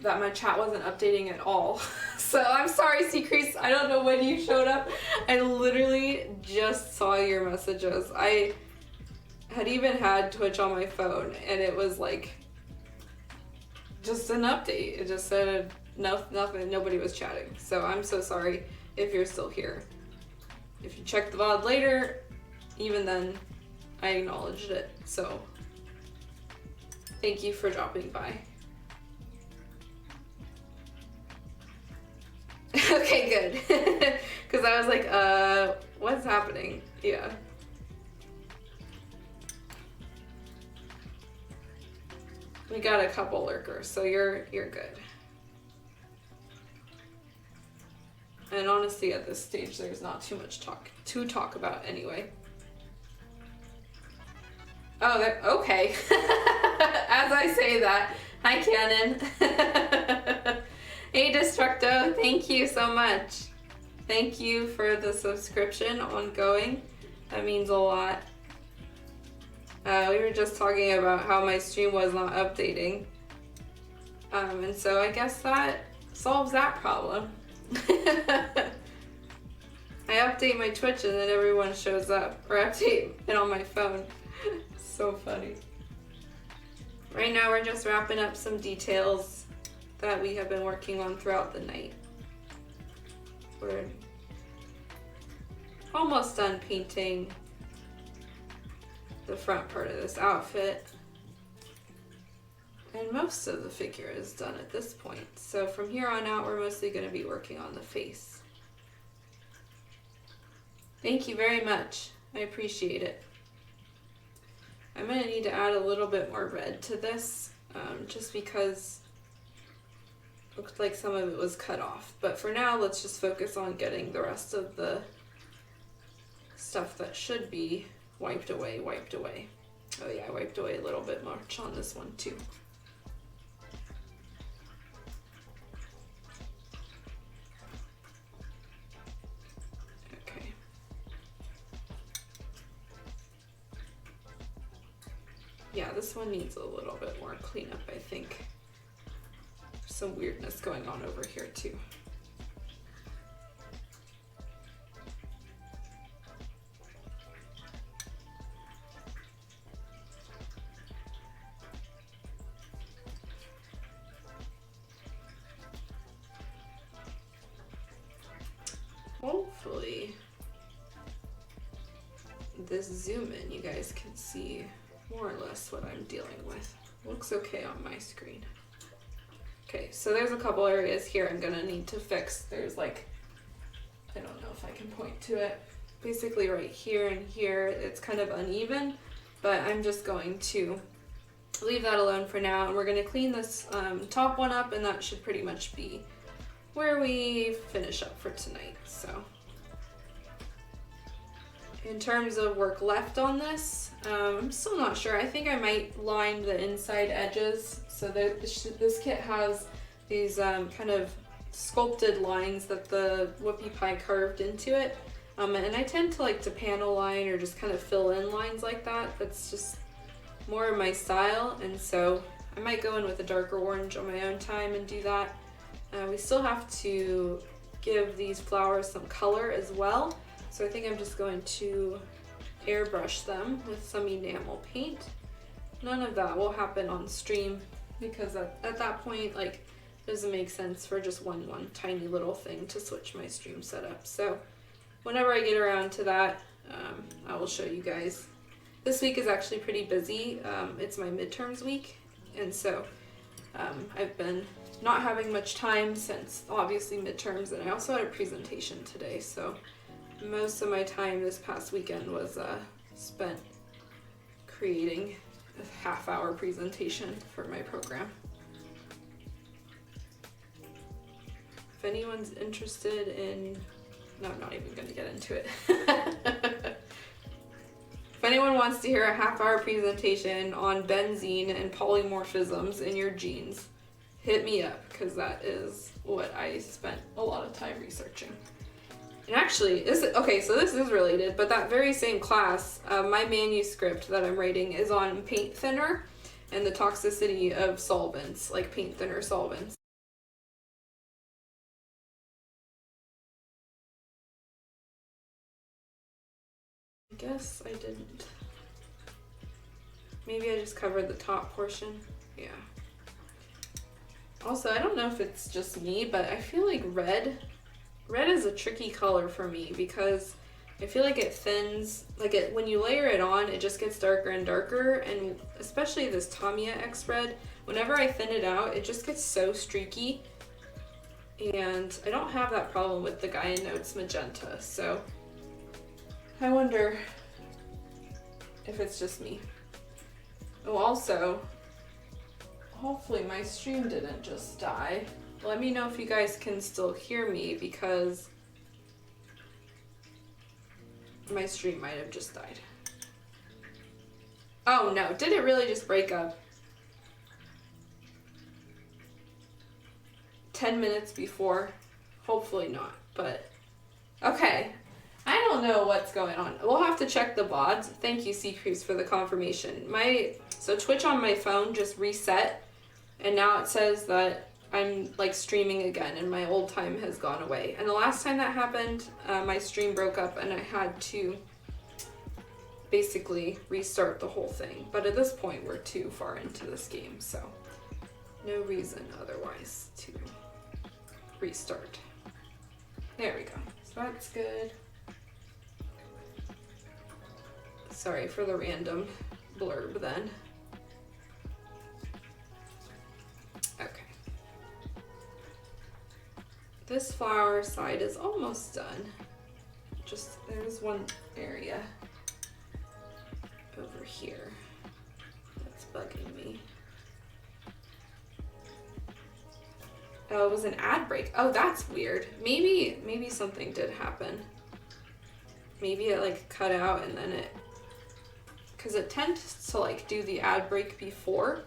that my chat wasn't updating at all. So I'm sorry, Secrets. I don't know when you showed up. I literally just saw your messages. I had even had Twitch on my phone and it was like just an update. It just said nothing, nobody was chatting. So I'm so sorry if you're still here. If you check the VOD later, even then, I acknowledged it. So thank you for dropping by. Okay, good. Because I was like, what's happening? Yeah. We got a couple lurkers, so you're good. And honestly, at this stage, there's not too much to talk about anyway. Oh, okay. As I say that, hi Cannon. Hey Destructo, thank you so much. Thank you for the subscription ongoing. That means a lot. We were just talking about how my stream was not updating. And so I guess that solves that problem. I update my Twitch and then everyone shows up, or update it on my phone. So funny. Right now we're just wrapping up some details that we have been working on throughout the night. We're almost done painting the front part of this outfit. And most of the figure is done at this point. So from here on out, we're mostly going to be working on the face. Thank you very much. I appreciate it. I'm going to need to add a little bit more red to this, just because it looked like some of it was cut off. But for now, let's just focus on getting the rest of the stuff that should be wiped away. Oh yeah, I wiped away a little bit much on this one too. Okay. Yeah, this one needs a little bit more cleanup, I think. There's some weirdness going on over here too. this zoom in, you guys can see more or less what I'm dealing with. Looks okay on my screen. Okay, so there's a couple areas here I'm gonna need to fix. There's like, I don't know if I can point to it. Basically right here and here, it's kind of uneven, but I'm just going to leave that alone for now. And we're gonna clean this top one up, and that should pretty much be where we finish up for tonight. So in terms of work left on this, I'm still not sure. I think I might line the inside edges. So this kit has these kind of sculpted lines that the Whoopie Pie carved into it. And I tend to like to panel line or just kind of fill in lines like that. That's just more of my style. And so I might go in with a darker orange on my own time and do that. We still have to give these flowers some color as well. So I think I'm just going to airbrush them with some enamel paint. None of that will happen on stream because at that point, like, it doesn't make sense for just one tiny little thing to switch my stream setup. So whenever I get around to that, I will show you guys. This week is actually pretty busy. It's my midterms week, and so I've been not having much time since obviously midterms, and I also had a presentation today, so most of my time this past weekend was spent creating a half-hour presentation for my program. If anyone's interested in, no, I'm not even going to get into it. If anyone wants to hear a half-hour presentation on benzene and polymorphisms in your jeans, hit me up, because that is what I spent a lot of time researching. And actually, okay, so this is related, but that very same class, my manuscript that I'm writing is on paint thinner and the toxicity of solvents, like paint thinner solvents. I guess I didn't. Maybe I just covered the top portion. Yeah. Also, I don't know if it's just me, but I feel like red is a tricky color for me because I feel like it thins, like when you layer it on, it just gets darker and darker, and especially this Tamiya X red, whenever I thin it out, it just gets so streaky, and I don't have that problem with the Gaia Notes magenta, so I wonder if it's just me. Oh, also, hopefully my stream didn't just die. Let me know if you guys can still hear me, because my stream might have just died. Oh no, did it really just break up? 10 minutes before? Hopefully not, but okay. I don't know what's going on. We'll have to check the VODs. Thank you, Seacrease, for the confirmation. So Twitch on my phone just reset, and now it says that I'm like streaming again and my old time has gone away. And the last time that happened, my stream broke up and I had to basically restart the whole thing. But at this point, we're too far into this game, so no reason otherwise to restart. There we go. So that's good. Sorry for the random blurb then. Okay. This flower side is almost done. Just, there's one area over here that's bugging me. Oh, it was an ad break. Oh, that's weird. Maybe something did happen. Maybe it like cut out and then it, because it tends to like do the ad break before,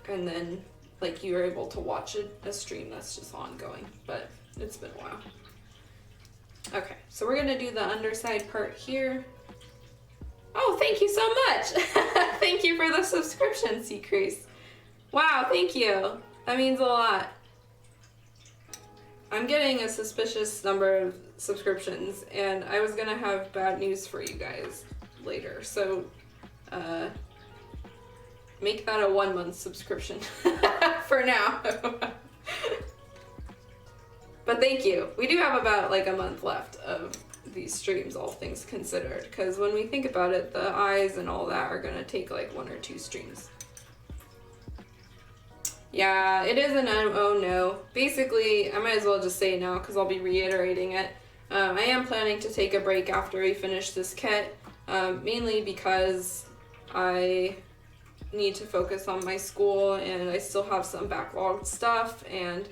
and then like you're able to watch a stream that's just ongoing, but it's been a while. Okay, so we're gonna do the underside part here. Oh, thank you so much. Thank you for the subscription, Seacrease. Wow, thank you. That means a lot. I'm getting a suspicious number of subscriptions, and I was gonna have bad news for you guys later, so make that a 1 month subscription for now. But thank you. We do have about like a month left of these streams, all things considered, because when we think about it, the eyes and all that are gonna take like 1 or 2 streams. Yeah, it is an oh no. Basically, I might as well just say it now because I'll be reiterating it. I am planning to take a break after we finish this kit, mainly because I need to focus on my school and I still have some backlogged stuff, and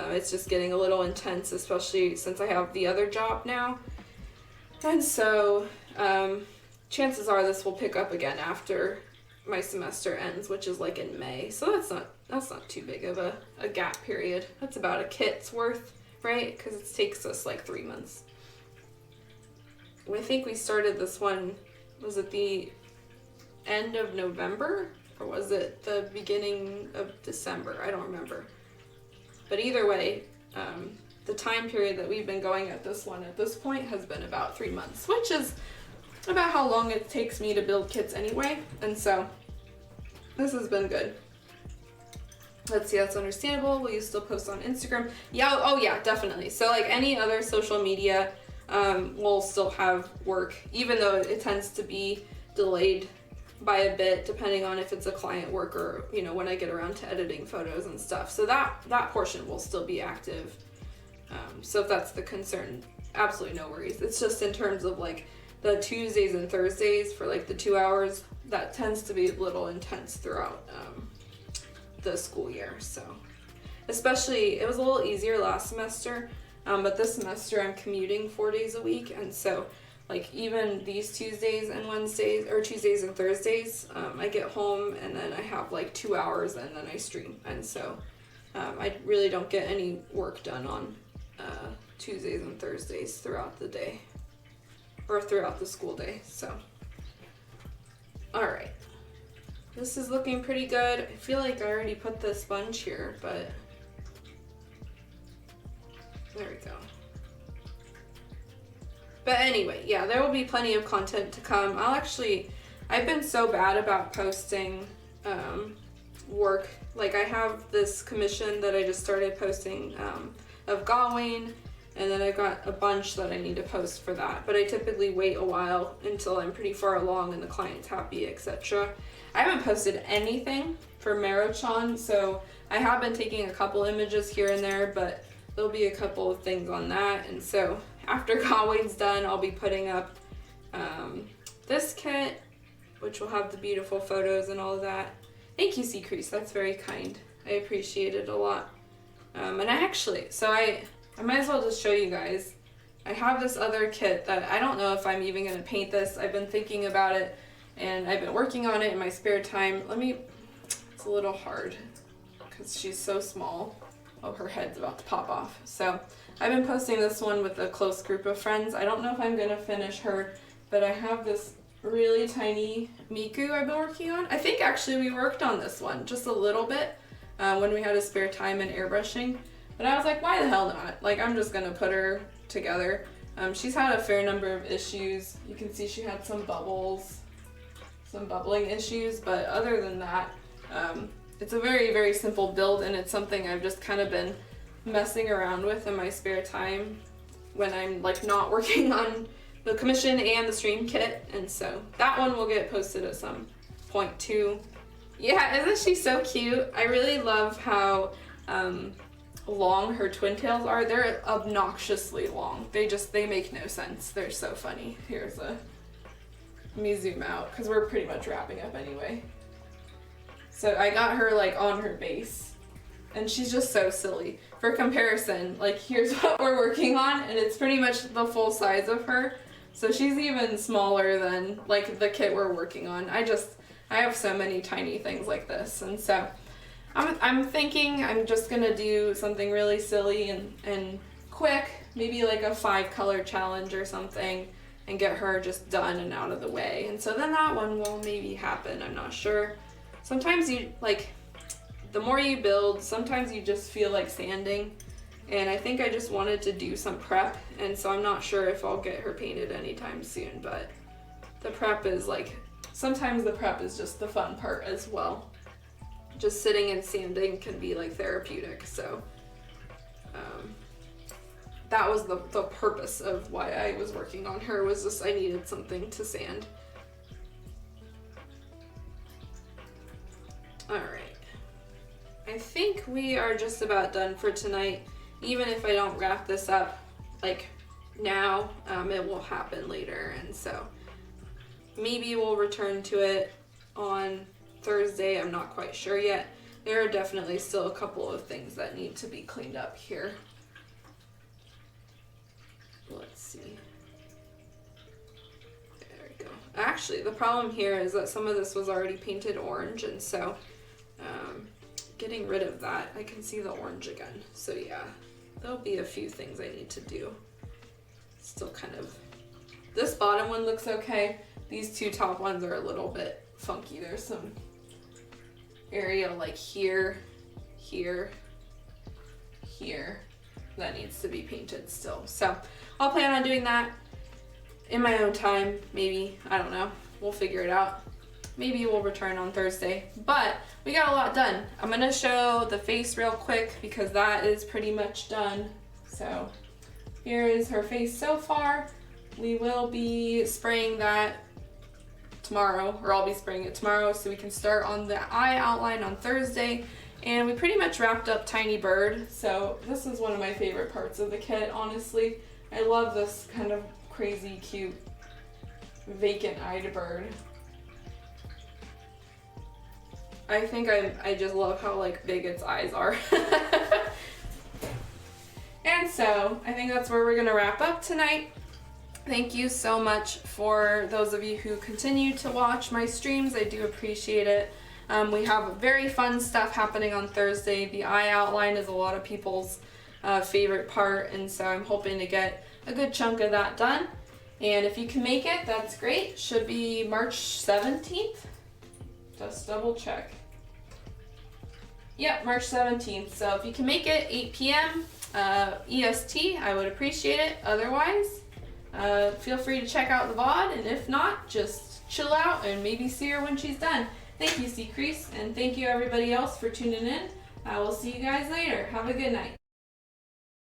it's just getting a little intense, especially since I have the other job now. And so chances are this will pick up again after my semester ends, which is like in May. So that's not too big of a gap period. That's about a kit's worth, right? Because it takes us like 3 months. I think we started this one, was it the end of November or was it the beginning of December? I don't remember. But either way, the time period that we've been going at this one at this point has been about 3 months, which is about how long it takes me to build kits anyway. And so this has been good. Let's see, that's understandable. Will you still post on Instagram? Yeah, oh yeah, definitely. So like any other social media, will still have work, even though it tends to be delayed by a bit, depending on if it's a client work or, you know, when I get around to editing photos and stuff. So that portion will still be active. So if that's the concern, absolutely no worries. It's just in terms of like the Tuesdays and Thursdays for like the 2 hours, that tends to be a little intense throughout the school year. So especially, it was a little easier last semester, but this semester I'm commuting 4 days a week, and so like even these Tuesdays and Wednesdays, or Tuesdays and Thursdays, I get home and then I have like 2 hours and then I stream, and so I really don't get any work done on Tuesdays and Thursdays throughout the day, or throughout the school day. So alright, this is looking pretty good. I feel like I already put the sponge here, but there we go. But anyway, yeah, there will be plenty of content to come. I've been so bad about posting work. Like I have this commission that I just started posting of Gawain, and then I've got a bunch that I need to post for that. But I typically wait a while until I'm pretty far along and the client's happy, etc. I haven't posted anything for Mero-chan, so I have been taking a couple images here and there, but there'll be a couple of things on that. And so after Gawain's done, I'll be putting up this kit, which will have the beautiful photos and all of that. Thank you, Seacrease. That's very kind. I appreciate it a lot. And I might as well just show you guys. I have this other kit that I don't know if I'm even going to paint this. I've been thinking about it, and I've been working on it in my spare time. It's a little hard because she's so small. Oh, her head's about to pop off. So I've been posting this one with a close group of friends. I don't know if I'm gonna finish her, but I have this really tiny Miku I've been working on. I think actually we worked on this one just a little bit when we had a spare time in airbrushing. But I was like, why the hell not? Like, I'm just gonna put her together. She's had a fair number of issues. You can see she had some bubbles, some bubbling issues, but other than that, it's a very, very simple build, and it's something I've just kind of been messing around with in my spare time when I'm like not working on the commission and the stream kit. And so that one will get posted at some point too. Yeah, isn't she so cute? I really love how long her twin tails are. They're obnoxiously long. They make no sense. They're so funny. Let me zoom out because we're pretty much wrapping up anyway. So I got her like on her base, and she's just so silly. For comparison, like here's what we're working on, and it's pretty much the full size of her. So she's even smaller than like the kit we're working on. I have so many tiny things like this, and so I'm thinking I'm just gonna do something really silly and quick, maybe like a 5-color challenge or something, and get her just done and out of the way. And so then that one will maybe happen, I'm not sure. Sometimes the more you build, sometimes you just feel like sanding, and I think I just wanted to do some prep, and so I'm not sure if I'll get her painted anytime soon, but the prep is like, sometimes the prep is just the fun part as well. Just sitting and sanding can be like therapeutic, so that was the purpose of why I was working on her, was just I needed something to sand. Alright. I think we are just about done for tonight. Even if I don't wrap this up like now, it will happen later, and so maybe we'll return to it on Thursday. I'm not quite sure yet. There are definitely still a couple of things that need to be cleaned up here. Let's see. There we go. Actually, the problem here is that some of this was already painted orange, and so getting rid of that, I can see the orange again. So yeah, there'll be a few things I need to do. Still kind of, this bottom one looks okay. These two top ones are a little bit funky. There's some area like here, here, here that needs to be painted still. So I'll plan on doing that in my own time, maybe. I don't know. We'll figure it out. Maybe we'll return on Thursday, but we got a lot done. I'm gonna show the face real quick because that is pretty much done. So here is her face so far. We will be spraying that tomorrow, or I'll be spraying it tomorrow, so we can start on the eye outline on Thursday. And we pretty much wrapped up Tiny Bird, so this is one of my favorite parts of the kit, honestly. I love this kind of crazy, cute, vacant-eyed bird. I think I just love how like big its eyes are. And so I think that's where we're gonna wrap up tonight. Thank you so much for those of you who continue to watch my streams. I do appreciate it. We have very fun stuff happening on Thursday. The eye outline is a lot of people's favorite part, and so I'm hoping to get a good chunk of that done. And if you can make it, that's great. Should be March 17th. Just double check. Yep, March 17th. So if you can make it 8 p.m. EST, I would appreciate it. Otherwise, feel free to check out the VOD, and if not, just chill out and maybe see her when she's done. Thank you, Seacrease, and thank you everybody else for tuning in. I will see you guys later. Have a good night.